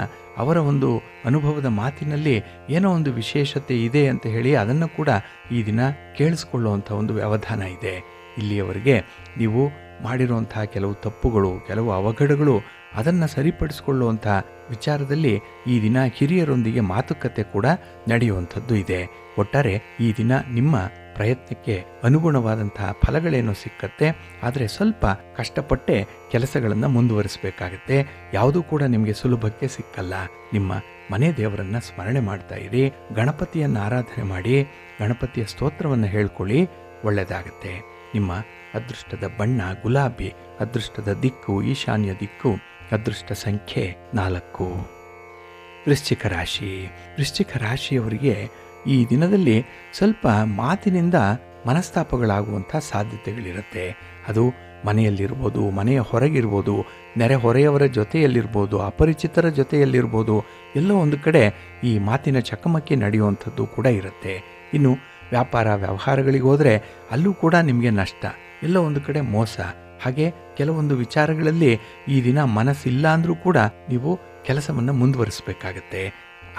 ಅವರ ಒಂದು ಅನುಭವದ ಮಾತಿನಲ್ಲಿ ಏನೋ ಒಂದು ವಿಶೇಷತೆ ಇದೆ ಅಂತ ಹೇಳಿ ಅದನ್ನು ಕೂಡ ಈ ದಿನ ಕೇಳಿಸ್ಕೊಳ್ಳುವಂಥ ಒಂದು ವ್ಯವಧಾನ ಇದೆ. ಇಲ್ಲಿಯವರೆಗೆ ನೀವು ಮಾಡಿರುವಂಥ ಕೆಲವು ತಪ್ಪುಗಳು, ಕೆಲವು ಅವಘಡಗಳು, ಅದನ್ನು ಸರಿಪಡಿಸಿಕೊಳ್ಳುವಂಥ ವಿಚಾರದಲ್ಲಿ ಈ ದಿನ ಹಿರಿಯರೊಂದಿಗೆ ಮಾತುಕತೆ ಕೂಡ ನಡೆಯುವಂಥದ್ದು ಇದೆ. ಒಟ್ಟಾರೆ ಈ ದಿನ ನಿಮ್ಮ ಪ್ರಯತ್ನಕ್ಕೆ ಅನುಗುಣವಾದಂತಹ ಫಲಗಳೇನೋ ಸಿಕ್ಕತ್ತೆ. ಆದರೆ ಸ್ವಲ್ಪ ಕಷ್ಟಪಟ್ಟೆ ಕೆಲಸಗಳನ್ನು ಮುಂದುವರಿಸಬೇಕಾಗತ್ತೆ. ಯಾವುದೂ ಕೂಡ ನಿಮಗೆ ಸುಲಭಕ್ಕೆ ಸಿಕ್ಕಲ್ಲ. ನಿಮ್ಮ ಮನೆ ದೇವರನ್ನು ಸ್ಮರಣೆ ಮಾಡ್ತಾ ಇರಿ. ಗಣಪತಿಯನ್ನು ಆರಾಧನೆ ಮಾಡಿ, ಗಣಪತಿಯ ಸ್ತೋತ್ರವನ್ನು ಹೇಳ್ಕೊಳ್ಳಿ. ಒಳ್ಳೆಯದಾಗತ್ತೆ. ನಿಮ್ಮ ಅದೃಷ್ಟದ ಬಣ್ಣ ಗುಲಾಬಿ, ಅದೃಷ್ಟದ ದಿಕ್ಕು ಈಶಾನ್ಯ ದಿಕ್ಕು, ಅದೃಷ್ಟ ಸಂಖ್ಯೆ 4. ವೃಶ್ಚಿಕ ರಾಶಿ. ವೃಶ್ಚಿಕ ರಾಶಿಯವರಿಗೆ ಈ ದಿನದಲ್ಲಿ ಸ್ವಲ್ಪ ಮಾತಿನಿಂದ ಮನಸ್ತಾಪಗಳಾಗುವಂಥ ಸಾಧ್ಯತೆಗಳಿರುತ್ತೆ. ಅದು ಮನೆಯಲ್ಲಿರ್ಬೋದು, ಮನೆಯ ಹೊರಗಿರ್ಬೋದು, ನೆರೆಹೊರೆಯವರ ಜೊತೆಯಲ್ಲಿರ್ಬೋದು, ಅಪರಿಚಿತರ ಜೊತೆಯಲ್ಲಿರ್ಬೋದು. ಎಲ್ಲೋ ಒಂದು ಕಡೆ ಈ ಮಾತಿನ ಚಕಮಕಿ ನಡೆಯುವಂಥದ್ದು ಕೂಡ ಇರುತ್ತೆ. ಇನ್ನು ವ್ಯಾಪಾರ ವ್ಯವಹಾರಗಳಿಗೆ ಹೋದರೆ ಅಲ್ಲೂ ಕೂಡ ನಿಮಗೆ ನಷ್ಟ, ಎಲ್ಲೋ ಒಂದು ಕಡೆ ಮೋಸ. ಹಾಗೆ ಕೆಲವೊಂದು ವಿಚಾರಗಳಲ್ಲಿ ಈ ದಿನ ಮನಸ್ಸಿಲ್ಲ ಅಂದರೂ ಕೂಡ ನೀವು ಕೆಲಸವನ್ನು ಮುಂದುವರಿಸಬೇಕಾಗತ್ತೆ.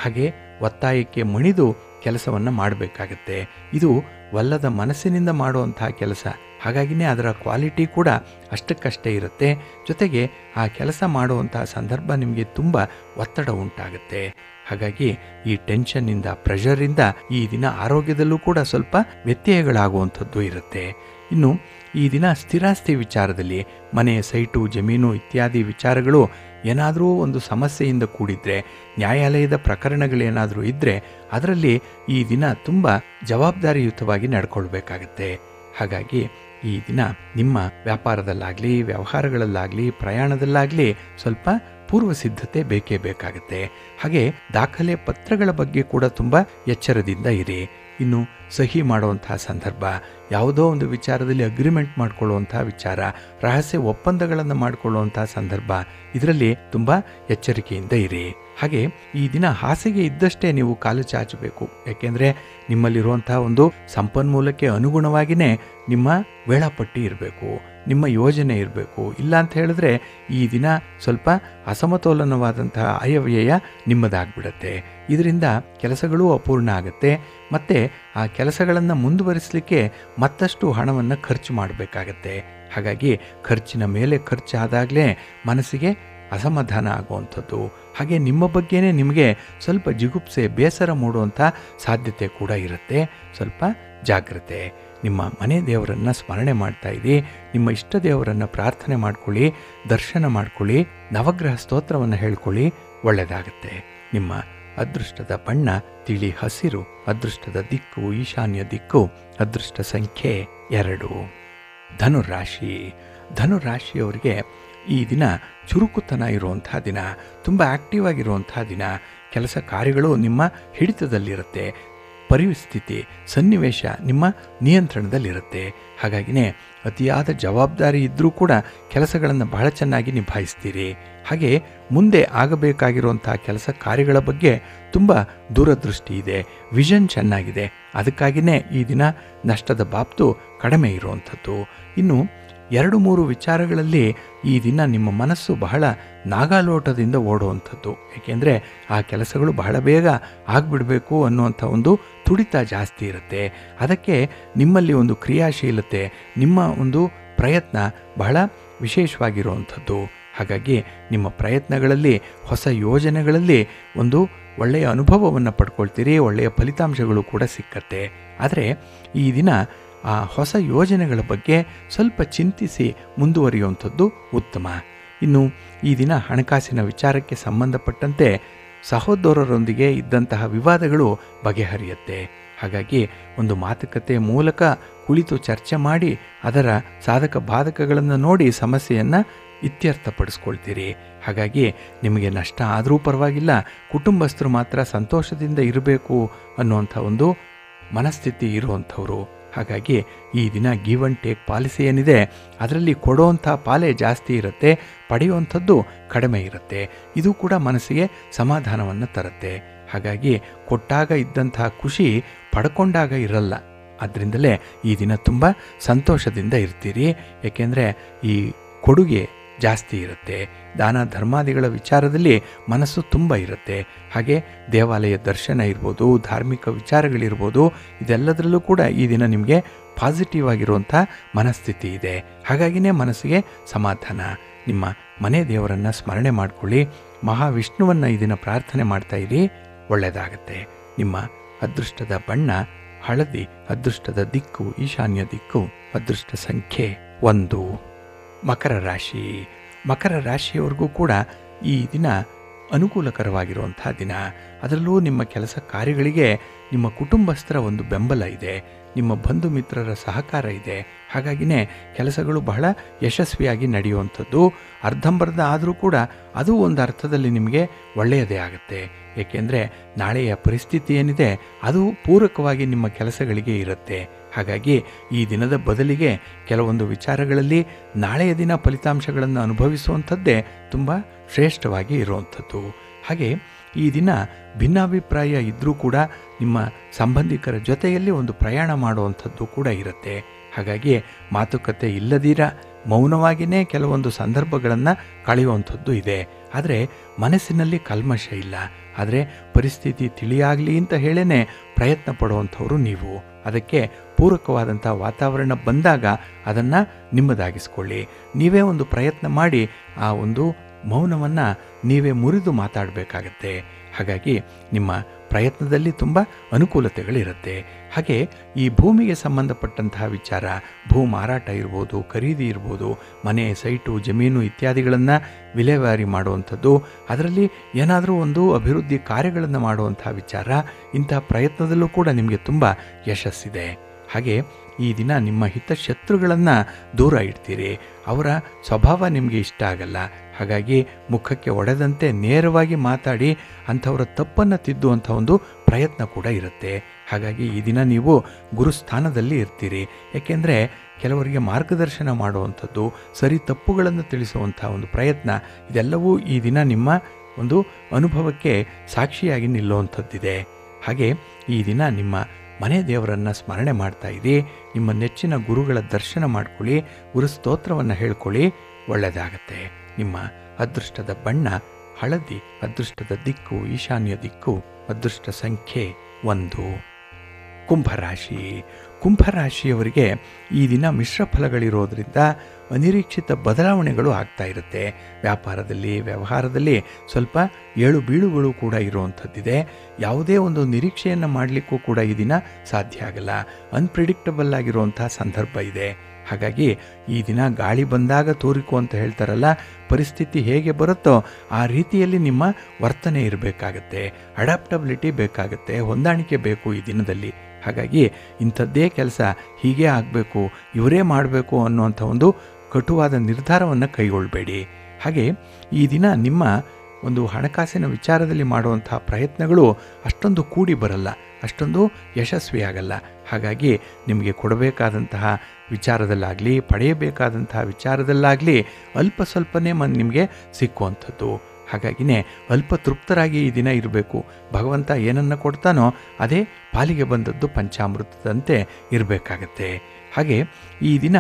ಹಾಗೆ ಒತ್ತಾಯಕ್ಕೆ ಮಣಿದು ಕೆಲಸವನ್ನು ಮಾಡಬೇಕಾಗತ್ತೆ. ಇದು ವಲ್ಲದ ಮನಸ್ಸಿನಿಂದ ಮಾಡುವಂತಹ ಕೆಲಸ. ಹಾಗಾಗಿನೇ ಅದರ ಕ್ವಾಲಿಟಿ ಕೂಡ ಅಷ್ಟಕ್ಕಷ್ಟೇ ಇರುತ್ತೆ. ಜೊತೆಗೆ ಆ ಕೆಲಸ ಮಾಡುವಂತಹ ಸಂದರ್ಭ ನಿಮಗೆ ತುಂಬ ಒತ್ತಡ ಉಂಟಾಗುತ್ತೆ. ಹಾಗಾಗಿ ಈ ಟೆನ್ಷನ್ನಿಂದ, ಪ್ರೆಷರಿಂದ ಈ ದಿನ ಆರೋಗ್ಯದಲ್ಲೂ ಕೂಡ ಸ್ವಲ್ಪ ವ್ಯತ್ಯಯಗಳಾಗುವಂಥದ್ದು ಇರುತ್ತೆ. ಇನ್ನು ಈ ದಿನ ಸ್ಥಿರಾಸ್ತಿ ವಿಚಾರದಲ್ಲಿ, ಮನೆಯ ಸೈಟು, ಜಮೀನು ಇತ್ಯಾದಿ ವಿಚಾರಗಳು ಏನಾದರೂ ಒಂದು ಸಮಸ್ಯೆಯಿಂದ ಕೂಡಿದ್ರೆ, ನ್ಯಾಯಾಲಯದ ಪ್ರಕರಣಗಳೇನಾದರೂ ಇದ್ದರೆ ಅದರಲ್ಲಿ ಈ ದಿನ ತುಂಬ ಜವಾಬ್ದಾರಿಯುತವಾಗಿ ನಡ್ಕೊಳ್ಬೇಕಾಗತ್ತೆ. ಹಾಗಾಗಿ ಈ ದಿನ ನಿಮ್ಮ ವ್ಯಾಪಾರದಲ್ಲಾಗಲಿ, ವ್ಯವಹಾರಗಳಲ್ಲಾಗಲಿ, ಪ್ರಯಾಣದಲ್ಲಾಗಲಿ ಸ್ವಲ್ಪ ಪೂರ್ವ ಸಿದ್ಧತೆ ಬೇಕೇ ಬೇಕಾಗುತ್ತೆ. ಹಾಗೆ ದಾಖಲೆ ಪತ್ರಗಳ ಬಗ್ಗೆ ಕೂಡ ತುಂಬ ಎಚ್ಚರದಿಂದ ಇರಿ. ಇನ್ನು ಸಹಿ ಮಾಡುವಂತಹ ಸಂದರ್ಭ, ಯಾವುದೋ ಒಂದು ವಿಚಾರದಲ್ಲಿ ಅಗ್ರಿಮೆಂಟ್ ಮಾಡಿಕೊಳ್ಳುವಂಥ ವಿಚಾರ, ರಹಸ್ಯ ಒಪ್ಪಂದಗಳನ್ನು ಮಾಡಿಕೊಳ್ಳುವಂತಹ ಸಂದರ್ಭ, ಇದರಲ್ಲಿ ತುಂಬ ಎಚ್ಚರಿಕೆಯಿಂದ ಇರಿ. ಹಾಗೆ ಈ ದಿನ ಹಾಸಿಗೆ ಇದ್ದಷ್ಟೇ ನೀವು ಕಾಲು ಚಾಚಬೇಕು. ಯಾಕೆಂದರೆ ನಿಮ್ಮಲ್ಲಿರುವಂತಹ ಒಂದು ಸಂಪನ್ಮೂಲಕ್ಕೆ ಅನುಗುಣವಾಗಿಯೇ ನಿಮ್ಮ ವೇಳಾಪಟ್ಟಿ ಇರಬೇಕು, ನಿಮ್ಮ ಯೋಜನೆ ಇರಬೇಕು. ಇಲ್ಲ ಅಂತ ಹೇಳಿದ್ರೆ ಈ ದಿನ ಸ್ವಲ್ಪ ಅಸಮತೋಲನವಾದಂತಹ ಆಯವ್ಯಯ ನಿಮ್ಮದಾಗ್ಬಿಡತ್ತೆ. ಇದರಿಂದ ಕೆಲಸಗಳೂ ಅಪೂರ್ಣ ಆಗುತ್ತೆ. ಮತ್ತು ಆ ಕೆಲಸಗಳನ್ನು ಮುಂದುವರಿಸಲಿಕ್ಕೆ ಮತ್ತಷ್ಟು ಹಣವನ್ನು ಖರ್ಚು ಮಾಡಬೇಕಾಗತ್ತೆ. ಹಾಗಾಗಿ ಖರ್ಚಿನ ಮೇಲೆ ಖರ್ಚಾದಾಗಲೇ ಮನಸ್ಸಿಗೆ ಅಸಮಾಧಾನ ಆಗುವಂಥದ್ದು. ಹಾಗೆ ನಿಮ್ಮ ಬಗ್ಗೆನೇ ನಿಮಗೆ ಸ್ವಲ್ಪ ಜಿಗುಪ್ಸೆ, ಬೇಸರ ಮೂಡುವಂಥ ಸಾಧ್ಯತೆ ಕೂಡ ಇರುತ್ತೆ. ಸ್ವಲ್ಪ ಜಾಗ್ರತೆ. ನಿಮ್ಮ ಮನೆ ದೇವರನ್ನು ಸ್ಮರಣೆ ಮಾಡ್ತಾ ಇರಿ. ನಿಮ್ಮ ಇಷ್ಟ ದೇವರನ್ನು ಪ್ರಾರ್ಥನೆ ಮಾಡ್ಕೊಳ್ಳಿ, ದರ್ಶನ ಮಾಡ್ಕೊಳ್ಳಿ, ನವಗ್ರಹ ಸ್ತೋತ್ರವನ್ನು ಹೇಳ್ಕೊಳ್ಳಿ. ಒಳ್ಳೆಯದಾಗುತ್ತೆ. ನಿಮ್ಮ ಅದೃಷ್ಟದ ಬಣ್ಣ ತಿಳಿ ಹಸಿರು, ಅದೃಷ್ಟದ ದಿಕ್ಕು ಈಶಾನ್ಯ ದಿಕ್ಕು, ಅದೃಷ್ಟ ಸಂಖ್ಯೆ 2. ಧನುರಾಶಿ. ಧನುರಾಶಿಯವರಿಗೆ ಈ ದಿನ ಚುರುಕುತನ ಇರುವಂಥ ದಿನ, ತುಂಬ ಆ್ಯಕ್ಟಿವ್ ಆಗಿರುವಂಥ ದಿನ. ಕೆಲಸ ಕಾರ್ಯಗಳು ನಿಮ್ಮ ಹಿಡಿತದಲ್ಲಿರುತ್ತೆ. ಪರಿಸ್ಥಿತಿ ಸನ್ನಿವೇಶ ನಿಮ್ಮ ನಿಯಂತ್ರಣದಲ್ಲಿರುತ್ತೆ. ಹಾಗಾಗಿನೇ ಅತಿಯಾದ ಜವಾಬ್ದಾರಿ ಇದ್ದರೂ ಕೂಡ ಕೆಲಸಗಳನ್ನು ಬಹಳ ಚೆನ್ನಾಗಿ ನಿಭಾಯಿಸ್ತೀರಿ. ಹಾಗೆ ಮುಂದೆ ಆಗಬೇಕಾಗಿರುವಂಥ ಕೆಲಸ ಕಾರ್ಯಗಳ ಬಗ್ಗೆ ತುಂಬ ದೂರದೃಷ್ಟಿ ಇದೆ, ವಿಷನ್ ಚೆನ್ನಾಗಿದೆ. ಅದಕ್ಕಾಗಿಯೇ ಈ ದಿನ ನಷ್ಟದ ಬಾಬ್ತು ಕಡಿಮೆ ಇರುವಂಥದ್ದು. ಇನ್ನು 2-3 ವಿಚಾರಗಳಲ್ಲಿ ಈ ದಿನ ನಿಮ್ಮ ಮನಸ್ಸು ಬಹಳ ನಾಗಾಲೋಟದಿಂದ ಓಡುವಂಥದ್ದು. ಏಕೆಂದರೆ ಆ ಕೆಲಸಗಳು ಬಹಳ ಬೇಗ ಆಗಿಬಿಡಬೇಕು ಅನ್ನುವಂಥ ಒಂದು ತುಡಿತ ಜಾಸ್ತಿ ಇರುತ್ತೆ. ಅದಕ್ಕೆ ನಿಮ್ಮಲ್ಲಿ ಒಂದು ಕ್ರಿಯಾಶೀಲತೆ, ನಿಮ್ಮ ಒಂದು ಪ್ರಯತ್ನ ಬಹಳ ವಿಶೇಷವಾಗಿರುವಂಥದ್ದು. ಹಾಗಾಗಿ ನಿಮ್ಮ ಪ್ರಯತ್ನಗಳಲ್ಲಿ, ಹೊಸ ಯೋಜನೆಗಳಲ್ಲಿ ಒಂದು ಒಳ್ಳೆಯ ಅನುಭವವನ್ನು ಪಡ್ಕೊಳ್ತೀರಿ, ಒಳ್ಳೆಯ ಫಲಿತಾಂಶಗಳು ಕೂಡ ಸಿಕ್ಕತ್ತೆ. ಆದರೆ ಈ ದಿನ ಆ ಹೊಸ ಯೋಜನೆಗಳ ಬಗ್ಗೆ ಸ್ವಲ್ಪ ಚಿಂತಿಸಿ ಮುಂದುವರಿಯುವಂಥದ್ದು ಉತ್ತಮ. ಇನ್ನು ಈ ದಿನ ಹಣಕಾಸಿನ ವಿಚಾರಕ್ಕೆ ಸಂಬಂಧಪಟ್ಟಂತೆ ಸಹೋದರರೊಂದಿಗೆ ಇದ್ದಂತಹ ವಿವಾದಗಳು ಬಗೆಹರಿಯುತ್ತೆ. ಹಾಗಾಗಿ ಒಂದು ಮಾತುಕತೆ ಮೂಲಕ ಕುಳಿತು ಚರ್ಚೆ ಮಾಡಿ ಅದರ ಸಾಧಕ ಬಾಧಕಗಳನ್ನು ನೋಡಿ ಸಮಸ್ಯೆಯನ್ನು ಇತ್ಯರ್ಥಪಡಿಸ್ಕೊಳ್ತೀರಿ. ಹಾಗಾಗಿ ನಿಮಗೆ ನಷ್ಟ ಆದರೂ ಪರವಾಗಿಲ್ಲ, ಕುಟುಂಬಸ್ಥರು ಮಾತ್ರ ಸಂತೋಷದಿಂದ ಇರಬೇಕು ಅನ್ನುವಂಥ ಒಂದು ಮನಸ್ಥಿತಿ ಇರುವಂಥವ್ರು. ಹಾಗಾಗಿ ಈ ದಿನ ಗಿವ್ ಆ್ಯಂಡ್ ಟೇಕ್ ಪಾಲಿಸಿ ಏನಿದೆ ಅದರಲ್ಲಿ ಕೊಡುವಂಥ ಪಾಲೇ ಜಾಸ್ತಿ ಇರುತ್ತೆ, ಪಡೆಯುವಂಥದ್ದು ಕಡಿಮೆ ಇರುತ್ತೆ. ಇದು ಕೂಡ ಮನಸ್ಸಿಗೆ ಸಮಾಧಾನವನ್ನು ತರುತ್ತೆ. ಹಾಗಾಗಿ ಕೊಟ್ಟಾಗ ಇದ್ದಂತಹ ಖುಷಿ ಪಡ್ಕೊಂಡಾಗ ಇರಲ್ಲ. ಅದರಿಂದಲೇ ಈ ದಿನ ತುಂಬ ಸಂತೋಷದಿಂದ ಇರ್ತೀರಿ. ಏಕೆಂದರೆ ಈ ಕೊಡುಗೆ ಜಾಸ್ತಿ ಇರುತ್ತೆ. ದಾನ ಧರ್ಮಾದಿಗಳ ವಿಚಾರದಲ್ಲಿ ಮನಸ್ಸು ತುಂಬ ಇರುತ್ತೆ. ಹಾಗೆ ದೇವಾಲಯ ದರ್ಶನ ಇರ್ಬೋದು, ಧಾರ್ಮಿಕ ವಿಚಾರಗಳಿರ್ಬೋದು, ಇದೆಲ್ಲದರಲ್ಲೂ ಕೂಡ ಈ ದಿನ ನಿಮಗೆ ಪಾಸಿಟಿವ್ ಆಗಿರುವಂಥ ಮನಸ್ಥಿತಿ ಇದೆ. ಹಾಗಾಗಿನೇ ಮನಸ್ಸಿಗೆ ಸಮಾಧಾನ. ನಿಮ್ಮ ಮನೆ ದೇವರನ್ನು ಸ್ಮರಣೆ ಮಾಡಿಕೊಳ್ಳಿ, ಮಹಾವಿಷ್ಣುವನ್ನು ಈ ದಿನ ಪ್ರಾರ್ಥನೆ ಮಾಡ್ತಾ ಇರಿ, ಒಳ್ಳೆಯದಾಗತ್ತೆ. ನಿಮ್ಮ ಅದೃಷ್ಟದ ಬಣ್ಣ ಹಳದಿ, ಅದೃಷ್ಟದ ದಿಕ್ಕು ಈಶಾನ್ಯ ದಿಕ್ಕು, ಅದೃಷ್ಟ ಸಂಖ್ಯೆ 1. ಮಕರ ರಾಶಿ. ಮಕರ ರಾಶಿಯವರೆಗೂ ಕೂಡ ಈ ದಿನ ಅನುಕೂಲಕರವಾಗಿರುವಂಥ ದಿನ. ಅದರಲ್ಲೂ ನಿಮ್ಮ ಕೆಲಸ ಕಾರ್ಯಗಳಿಗೆ ನಿಮ್ಮ ಕುಟುಂಬಸ್ಥರ ಒಂದು ಬೆಂಬಲ ಇದೆ, ನಿಮ್ಮ ಬಂಧು ಮಿತ್ರರ ಸಹಕಾರ ಇದೆ. ಹಾಗಾಗಿನೇ ಕೆಲಸಗಳು ಬಹಳ ಯಶಸ್ವಿಯಾಗಿ ನಡೆಯುವಂಥದ್ದು. ಅರ್ಧಂಬರ್ಧ ಆದರೂ ಕೂಡ ಅದು ಒಂದು ಅರ್ಥದಲ್ಲಿ ನಿಮಗೆ ಒಳ್ಳೆಯದೇ ಆಗುತ್ತೆ. ಏಕೆಂದರೆ ನಾಳೆಯ ಪರಿಸ್ಥಿತಿ ಏನಿದೆ ಅದು ಪೂರಕವಾಗಿ ನಿಮ್ಮ ಕೆಲಸಗಳಿಗೆ ಇರುತ್ತೆ. ಹಾಗಾಗಿ ಈ ದಿನದ ಬದಲಿಗೆ ಕೆಲವೊಂದು ವಿಚಾರಗಳಲ್ಲಿ ನಾಳೆಯ ದಿನ ಫಲಿತಾಂಶಗಳನ್ನು ಅನುಭವಿಸುವಂಥದ್ದೇ ತುಂಬ ಶ್ರೇಷ್ಠವಾಗಿ ಇರುವಂಥದ್ದು. ಹಾಗೆ ಈ ದಿನ ಭಿನ್ನಾಭಿಪ್ರಾಯ ಇದ್ದರೂ ಕೂಡ ನಿಮ್ಮ ಸಂಬಂಧಿಕರ ಜೊತೆಯಲ್ಲಿ ಒಂದು ಪ್ರಯಾಣ ಮಾಡುವಂಥದ್ದು ಕೂಡ ಇರುತ್ತೆ. ಹಾಗಾಗಿ ಮಾತುಕತೆ ಇಲ್ಲದಿರ ಮೌನವಾಗಿಯೇ ಕೆಲವೊಂದು ಸಂದರ್ಭಗಳನ್ನು ಕಳೆಯುವಂಥದ್ದು ಇದೆ. ಆದರೆ ಮನಸ್ಸಿನಲ್ಲಿ ಕಲ್ಮಶ ಇಲ್ಲ. ಆದರೆ ಪರಿಸ್ಥಿತಿ ತಿಳಿಯಾಗಲಿ ಅಂತ ಹೇಳೇ ಪ್ರಯತ್ನ ಪಡುವಂಥವ್ರು ನೀವು. ಅದಕ್ಕೆ ಪೂರಕವಾದಂಥ ವಾತಾವರಣ ಬಂದಾಗ ಅದನ್ನು ನಿಮ್ಮದಾಗಿಸ್ಕೊಳ್ಳಿ. ನೀವೇ ಒಂದು ಪ್ರಯತ್ನ ಮಾಡಿ ಆ ಒಂದು ಮೌನವನ್ನು ನೀವೇ ಮುರಿದು ಮಾತಾಡಬೇಕಾಗತ್ತೆ. ಹಾಗಾಗಿ ನಿಮ್ಮ ಪ್ರಯತ್ನದಲ್ಲಿ ತುಂಬ ಅನುಕೂಲತೆಗಳಿರುತ್ತೆ. ಹಾಗೆ ಈ ಭೂಮಿಗೆ ಸಂಬಂಧಪಟ್ಟಂತಹ ವಿಚಾರ, ಭೂ ಮಾರಾಟ ಇರ್ಬೋದು, ಖರೀದಿ ಇರ್ಬೋದು, ಮನೆ, ಸೈಟು, ಜಮೀನು ಇತ್ಯಾದಿಗಳನ್ನು ವಿಲೇವಾರಿ ಮಾಡುವಂಥದ್ದು, ಅದರಲ್ಲಿ ಏನಾದರೂ ಒಂದು ಅಭಿವೃದ್ಧಿ ಕಾರ್ಯಗಳನ್ನು ಮಾಡುವಂಥ ವಿಚಾರ, ಇಂಥ ಪ್ರಯತ್ನದಲ್ಲೂ ಕೂಡ ನಿಮಗೆ ತುಂಬ ಯಶಸ್ಸಿದೆ. ಹಾಗೆ ಈ ದಿನ ನಿಮ್ಮ ಹಿತಶತ್ರುಗಳನ್ನು ದೂರ ಇಡ್ತೀರಿ. ಅವರ ಸ್ವಭಾವ ನಿಮಗೆ ಇಷ್ಟ ಆಗಲ್ಲ. ಹಾಗಾಗಿ ಮುಖಕ್ಕೆ ಒಡೆದಂತೆ ನೇರವಾಗಿ ಮಾತಾಡಿ ಅಂಥವರ ತಪ್ಪನ್ನು ತಿದ್ದುವಂಥ ಒಂದು ಪ್ರಯತ್ನ ಕೂಡ ಇರುತ್ತೆ. ಹಾಗಾಗಿ ಈ ದಿನ ನೀವು ಗುರುಸ್ಥಾನದಲ್ಲಿ ಇರ್ತೀರಿ. ಏಕೆಂದರೆ ಕೆಲವರಿಗೆ ಮಾರ್ಗದರ್ಶನ ಮಾಡುವಂಥದ್ದು, ಸರಿ ತಪ್ಪುಗಳನ್ನು ತಿಳಿಸುವಂಥ ಒಂದು ಪ್ರಯತ್ನ, ಇದೆಲ್ಲವೂ ಈ ದಿನ ನಿಮ್ಮ ಒಂದು ಅನುಭವಕ್ಕೆ ಸಾಕ್ಷಿಯಾಗಿ ನಿಲ್ಲುವಂಥದ್ದಿದೆ. ಹಾಗೆ ಈ ದಿನ ನಿಮ್ಮ ಮನೆ ದೇವರನ್ನು ಸ್ಮರಣೆ ಮಾಡ್ತಾ ಇರಿ. ನಿಮ್ಮ ನೆಚ್ಚಿನ ಗುರುಗಳ ದರ್ಶನ ಮಾಡ್ಕೊಳ್ಳಿ, ಗುರು ಸ್ತೋತ್ರವನ್ನು ಹೇಳ್ಕೊಳ್ಳಿ, ಒಳ್ಳೆಯದಾಗತ್ತೆ. ನಿಮ್ಮ ಅದೃಷ್ಟದ ಬಣ್ಣ ಹಳದಿ, ಅದೃಷ್ಟದ ದಿಕ್ಕು ಈಶಾನ್ಯ ದಿಕ್ಕು, ಅದೃಷ್ಟ ಸಂಖ್ಯೆ 1. ಕುಂಭರಾಶಿ. ಕುಂಭರಾಶಿಯವರಿಗೆ ಈ ದಿನ ಮಿಶ್ರ ಫಲಗಳಿರೋದ್ರಿಂದ ಅನಿರೀಕ್ಷಿತ ಬದಲಾವಣೆಗಳು ಆಗ್ತಾ ಇರುತ್ತೆ. ವ್ಯಾಪಾರದಲ್ಲಿ, ವ್ಯವಹಾರದಲ್ಲಿ ಸ್ವಲ್ಪ ಏಳು ಬೀಳುಗಳು ಕೂಡ ಇರುವಂಥದ್ದಿದೆ. ಯಾವುದೇ ಒಂದು ನಿರೀಕ್ಷೆಯನ್ನು ಮಾಡಲಿಕ್ಕೂ ಕೂಡ ಈ ದಿನ ಸಾಧ್ಯ ಆಗಲ್ಲ. ಅನ್ಪ್ರಿಡಿಕ್ಟಬಲ್ ಆಗಿರುವಂಥ ಸಂದರ್ಭ ಇದೆ. ಹಾಗಾಗಿ ಈ ದಿನ ಗಾಳಿ ಬಂದಾಗ ತೂರಿಕು ಅಂತ ಹೇಳ್ತಾರಲ್ಲ, ಪರಿಸ್ಥಿತಿ ಹೇಗೆ ಬರುತ್ತೋ ಆ ರೀತಿಯಲ್ಲಿ ನಿಮ್ಮ ವರ್ತನೆ ಇರಬೇಕಾಗತ್ತೆ. ಅಡಾಪ್ಟಬಿಲಿಟಿ ಬೇಕಾಗುತ್ತೆ, ಹೊಂದಾಣಿಕೆ ಬೇಕು ಈ ದಿನದಲ್ಲಿ. ಹಾಗಾಗಿ ಇಂಥದ್ದೇ ಕೆಲಸ ಹೀಗೆ ಆಗಬೇಕು, ಇವರೇ ಮಾಡಬೇಕು ಅನ್ನುವಂಥ ಒಂದು ಕಟುವಾದ ನಿರ್ಧಾರವನ್ನು ಕೈಗೊಳ್ಳಬೇಡಿ. ಹಾಗೆ ಈ ದಿನ ನಿಮ್ಮ ಒಂದು ಹಣಕಾಸಿನ ವಿಚಾರದಲ್ಲಿ ಮಾಡುವಂಥ ಪ್ರಯತ್ನಗಳು ಅಷ್ಟೊಂದು ಕೂಡಿ ಬರಲ್ಲ, ಅಷ್ಟೊಂದು ಯಶಸ್ವಿಯಾಗಲ್ಲ. ಹಾಗಾಗಿ ನಿಮಗೆ ಕೊಡಬೇಕಾದಂತಹ ವಿಚಾರದಲ್ಲಾಗಲಿ, ಪಡೆಯಬೇಕಾದಂತಹ ವಿಚಾರದಲ್ಲಾಗಲಿ ಅಲ್ಪ ಸ್ವಲ್ಪನೇ ನಿಮಗೆ ಸಿಕ್ಕುವಂಥದ್ದು. ಹಾಗಾಗಿನೇ ಅಲ್ಪ ತೃಪ್ತರಾಗಿ ಈ ದಿನ ಇರಬೇಕು. ಭಗವಂತ ಏನನ್ನು ಕೊಡ್ತಾನೋ ಅದೇ ಪಾಲಿಗೆ ಬಂದದ್ದು ಪಂಚಾಮೃತದಂತೆ ಇರಬೇಕಾಗತ್ತೆ. ಹಾಗೆ ಈ ದಿನ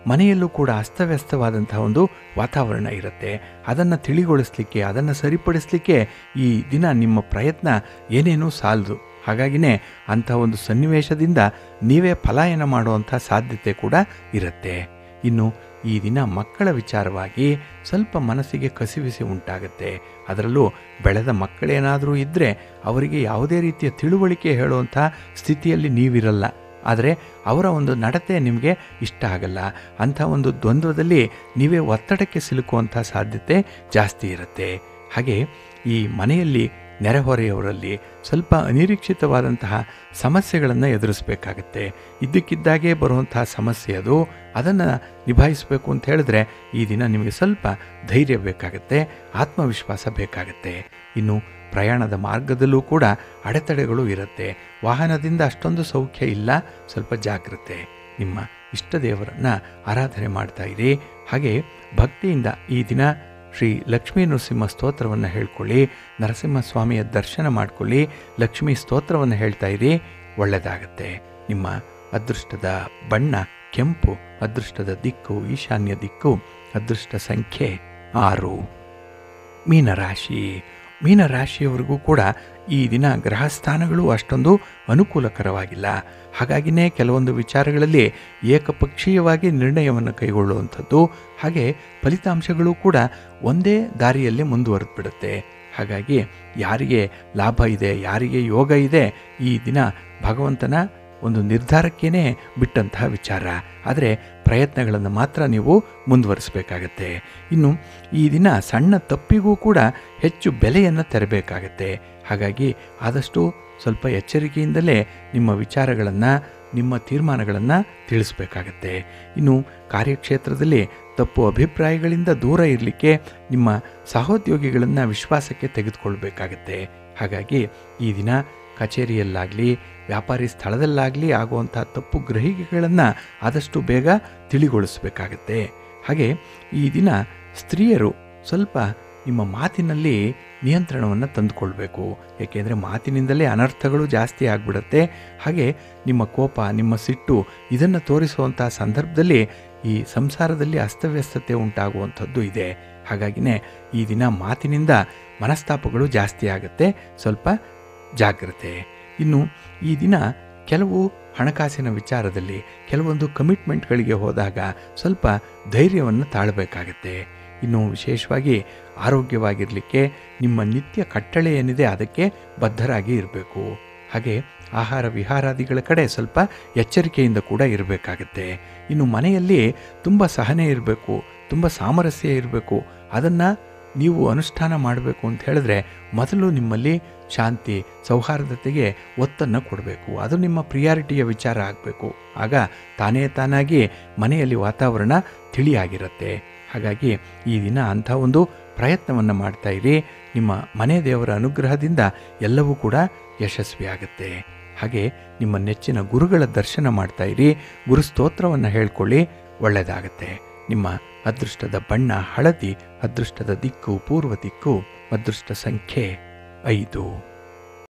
ಮನೆಯಲ್ಲೂ ಕೂಡ ಅಸ್ತವ್ಯಸ್ತವಾದಂತಹ ಒಂದು ವಾತಾವರಣ ಇರುತ್ತೆ. ಅದನ್ನು ತಿಳಿಗೊಳಿಸಲಿಕ್ಕೆ, ಅದನ್ನು ಸರಿಪಡಿಸಲಿಕ್ಕೆ ಈ ದಿನ ನಿಮ್ಮ ಪ್ರಯತ್ನ ಏನೇನೂ ಸಾಲದು. ಹಾಗಾಗಿನೇ ಅಂಥ ಒಂದು ಸನ್ನಿವೇಶದಿಂದ ನೀವೇ ಪಲಾಯನ ಮಾಡುವಂಥ ಸಾಧ್ಯತೆ ಕೂಡ ಇರುತ್ತೆ. ಇನ್ನು ಈ ದಿನ ಮಕ್ಕಳ ವಿಚಾರವಾಗಿ ಸ್ವಲ್ಪ ಮನಸ್ಸಿಗೆ ಕಸಿವಿಸಿ ಉಂಟಾಗುತ್ತೆ. ಅದರಲ್ಲೂ ಬೆಳೆದ ಮಕ್ಕಳೇನಾದರೂ ಇದ್ದರೆ ಅವರಿಗೆ ಯಾವುದೇ ರೀತಿಯ ತಿಳುವಳಿಕೆ ಹೇಳುವಂಥ ಸ್ಥಿತಿಯಲ್ಲಿ ನೀವಿರಲ್ಲ. ಆದರೆ ಅವರ ಒಂದು ನಡತೆ ನಿಮಗೆ ಇಷ್ಟ ಆಗಲ್ಲ. ಅಂಥ ಒಂದು ದ್ವಂದ್ವದಲ್ಲಿ ನೀವೇ ಒತ್ತಡಕ್ಕೆ ಸಿಲುಕುವಂಥ ಸಾಧ್ಯತೆ ಜಾಸ್ತಿ ಇರುತ್ತೆ. ಹಾಗೆ ಈ ಮನೆಯಲ್ಲಿ ನೆರೆಹೊರೆಯವರಲ್ಲಿ ಸ್ವಲ್ಪ ಅನಿರೀಕ್ಷಿತವಾದಂತಹ ಸಮಸ್ಯೆಗಳನ್ನು ಎದುರಿಸಬೇಕಾಗತ್ತೆ. ಇದ್ದಕ್ಕಿದ್ದಾಗೆ ಬರುವಂತಹ ಸಮಸ್ಯೆ ಅದು. ಅದನ್ನು ನಿಭಾಯಿಸಬೇಕು ಅಂತ ಹೇಳಿದ್ರೆ ಈ ದಿನ ನಿಮಗೆ ಸ್ವಲ್ಪ ಧೈರ್ಯ ಬೇಕಾಗತ್ತೆ, ಆತ್ಮವಿಶ್ವಾಸ ಬೇಕಾಗತ್ತೆ. ಇನ್ನು ಪ್ರಯಾಣದ ಮಾರ್ಗದಲ್ಲೂ ಕೂಡ ಅಡೆತಡೆಗಳು ಇರುತ್ತೆ. ವಾಹನದಿಂದ ಅಷ್ಟೊಂದು ಸೌಖ್ಯ ಇಲ್ಲ, ಸ್ವಲ್ಪ ಜಾಗ್ರತೆ. ನಿಮ್ಮ ಇಷ್ಟ ದೇವರನ್ನು ಆರಾಧನೆ ಮಾಡ್ತಾ ಇರಿ. ಹಾಗೆ ಭಕ್ತಿಯಿಂದ ಈ ದಿನ ಶ್ರೀ ಲಕ್ಷ್ಮೀ ನರಸಿಂಹ ಸ್ತೋತ್ರವನ್ನು ಹೇಳ್ಕೊಳ್ಳಿ, ನರಸಿಂಹಸ್ವಾಮಿಯ ದರ್ಶನ ಮಾಡಿಕೊಳ್ಳಿ, ಲಕ್ಷ್ಮೀ ಸ್ತೋತ್ರವನ್ನು ಹೇಳ್ತಾ ಇರಿ, ಒಳ್ಳೆಯದಾಗತ್ತೆ. ನಿಮ್ಮ ಅದೃಷ್ಟದ ಬಣ್ಣ ಕೆಂಪು, ಅದೃಷ್ಟದ ದಿಕ್ಕು ಈಶಾನ್ಯ ದಿಕ್ಕು, ಅದೃಷ್ಟ ಸಂಖ್ಯೆ 6. ಮೀನರಾಶಿ. ಮೀನರಾಶಿಯವರಿಗೂ ಕೂಡ ಈ ದಿನ ಗ್ರಹಸ್ಥಾನಗಳು ಅಷ್ಟೊಂದು ಅನುಕೂಲಕರವಾಗಿಲ್ಲ. ಹಾಗಾಗಿನೇ ಕೆಲವೊಂದು ವಿಚಾರಗಳಲ್ಲಿ ಏಕಪಕ್ಷೀಯವಾಗಿ ನಿರ್ಣಯವನ್ನು ಕೈಗೊಳ್ಳುವಂಥದ್ದು, ಹಾಗೆ ಫಲಿತಾಂಶಗಳು ಕೂಡ ಒಂದೇ ದಾರಿಯಲ್ಲಿ ಮುಂದುವರೆದು ಬಿಡುತ್ತೆ. ಹಾಗಾಗಿ ಯಾರಿಗೆ ಲಾಭ ಇದೆ, ಯಾರಿಗೆ ಯೋಗ ಇದೆ, ಈ ದಿನ ಭಗವಂತನ ಒಂದು ನಿರ್ಧಾರಕ್ಕೇ ಬಿಟ್ಟಂತಹ ವಿಚಾರ. ಆದರೆ ಪ್ರಯತ್ನಗಳನ್ನು ಮಾತ್ರ ನೀವು ಮುಂದುವರಿಸಬೇಕಾಗತ್ತೆ. ಇನ್ನು ಈ ದಿನ ಸಣ್ಣ ತಪ್ಪಿಗೂ ಕೂಡ ಹೆಚ್ಚು ಬೆಲೆಯನ್ನು ತೆರಬೇಕಾಗತ್ತೆ. ಹಾಗಾಗಿ ಆದಷ್ಟು ಸ್ವಲ್ಪ ಎಚ್ಚರಿಕೆಯಿಂದಲೇ ನಿಮ್ಮ ವಿಚಾರಗಳನ್ನು, ನಿಮ್ಮ ತೀರ್ಮಾನಗಳನ್ನು ತಿಳಿಸಬೇಕಾಗತ್ತೆ. ಇನ್ನು ಕಾರ್ಯಕ್ಷೇತ್ರದಲ್ಲಿ ತಪ್ಪು ಅಭಿಪ್ರಾಯಗಳಿಂದ ದೂರ ಇರಲಿಕ್ಕೆ ನಿಮ್ಮ ಸಹೋದ್ಯೋಗಿಗಳನ್ನು ವಿಶ್ವಾಸಕ್ಕೆ ತೆಗೆದುಕೊಳ್ಬೇಕಾಗತ್ತೆ. ಹಾಗಾಗಿ ಈ ದಿನ ಕಚೇರಿಯಲ್ಲಾಗಲಿ, ವ್ಯಾಪಾರಿ ಸ್ಥಳದಲ್ಲಾಗಲಿ ಆಗುವಂಥ ತಪ್ಪು ಗ್ರಹಿಕೆಗಳನ್ನು ಆದಷ್ಟು ಬೇಗ ತಿಳಿಗೊಳಿಸಬೇಕಾಗತ್ತೆ. ಹಾಗೆ ಈ ದಿನ ಸ್ತ್ರೀಯರು ಸ್ವಲ್ಪ ನಿಮ್ಮ ಮಾತಿನಲ್ಲಿ ನಿಯಂತ್ರಣವನ್ನು ತಂದುಕೊಳ್ಬೇಕು. ಏಕೆಂದರೆ ಮಾತಿನಿಂದಲೇ ಅನರ್ಥಗಳು ಜಾಸ್ತಿ ಆಗಿಬಿಡುತ್ತೆ. ಹಾಗೆ ನಿಮ್ಮ ಕೋಪ, ನಿಮ್ಮ ಸಿಟ್ಟು ಇದನ್ನು ತೋರಿಸುವಂಥ ಸಂದರ್ಭದಲ್ಲಿ ಈ ಸಂಸಾರದಲ್ಲಿ ಅಸ್ತವ್ಯಸ್ತತೆ ಉಂಟಾಗುವಂಥದ್ದು ಇದೆ. ಹಾಗಾಗಿನೇ ಈ ದಿನ ಮಾತಿನಿಂದ ಮನಸ್ತಾಪಗಳು ಜಾಸ್ತಿ ಆಗುತ್ತೆ, ಸ್ವಲ್ಪ ಜಾಗ್ರತೆ. ಇನ್ನು ಈ ದಿನ ಕೆಲವು ಹಣಕಾಸಿನ ವಿಚಾರದಲ್ಲಿ ಕೆಲವೊಂದು ಕಮಿಟ್ಮೆಂಟ್ಗಳಿಗೆ ಹೋದಾಗ ಸ್ವಲ್ಪ ಧೈರ್ಯವನ್ನು ತಾಳಬೇಕಾಗತ್ತೆ. ಇನ್ನು ವಿಶೇಷವಾಗಿ ಆರೋಗ್ಯವಾಗಿರಲಿಕ್ಕೆ ನಿಮ್ಮ ನಿತ್ಯ ಕಟ್ಟಳೆ ಏನಿದೆ ಅದಕ್ಕೆ ಬದ್ಧರಾಗಿ ಇರಬೇಕು. ಹಾಗೆ ಆಹಾರ ವಿಹಾರಾದಿಗಳ ಕಡೆ ಸ್ವಲ್ಪ ಎಚ್ಚರಿಕೆಯಿಂದ ಕೂಡ ಇರಬೇಕಾಗತ್ತೆ. ಇನ್ನು ಮನೆಯಲ್ಲಿ ತುಂಬ ಸಹನೆ ಇರಬೇಕು, ತುಂಬ ಸಾಮರಸ್ಯ ಇರಬೇಕು. ಅದನ್ನು ನೀವು ಅನುಷ್ಠಾನ ಮಾಡಬೇಕು ಅಂತ ಹೇಳಿದ್ರೆ ಮೊದಲು ನಿಮ್ಮಲ್ಲಿ ಶಾಂತಿ, ಸೌಹಾರ್ದತೆಗೆ ಒತ್ತನ್ನು ಕೊಡಬೇಕು. ಅದು ನಿಮ್ಮ ಪ್ರಿಯಾರಿಟಿಯ ವಿಚಾರ ಆಗಬೇಕು. ಆಗ ತಾನೇ ತಾನಾಗಿ ಮನೆಯಲ್ಲಿ ವಾತಾವರಣ ತಿಳಿಯಾಗಿರುತ್ತೆ. ಹಾಗಾಗಿ ಈ ದಿನ ಅಂಥ ಒಂದು ಪ್ರಯತ್ನವನ್ನು ಮಾಡ್ತಾ ಇರಿ. ನಿಮ್ಮ ಮನೆ ದೇವರ ಅನುಗ್ರಹದಿಂದ ಎಲ್ಲವೂ ಕೂಡ ಯಶಸ್ವಿಯಾಗುತ್ತೆ. ಹಾಗೆ ನಿಮ್ಮ ನೆಚ್ಚಿನ ಗುರುಗಳ ದರ್ಶನ ಮಾಡ್ತಾ ಇರಿ, ಗುರು ಸ್ತೋತ್ರವನ್ನು ಹೇಳ್ಕೊಳ್ಳಿ, ಒಳ್ಳೆಯದಾಗತ್ತೆ. ನಿಮ್ಮ ಅದೃಷ್ಟದ ಬಣ್ಣ ಹಳದಿ, ಅದೃಷ್ಟದ ದಿಕ್ಕು ಪೂರ್ವ ದಿಕ್ಕು, ಅದೃಷ್ಟ ಸಂಖ್ಯೆ 5.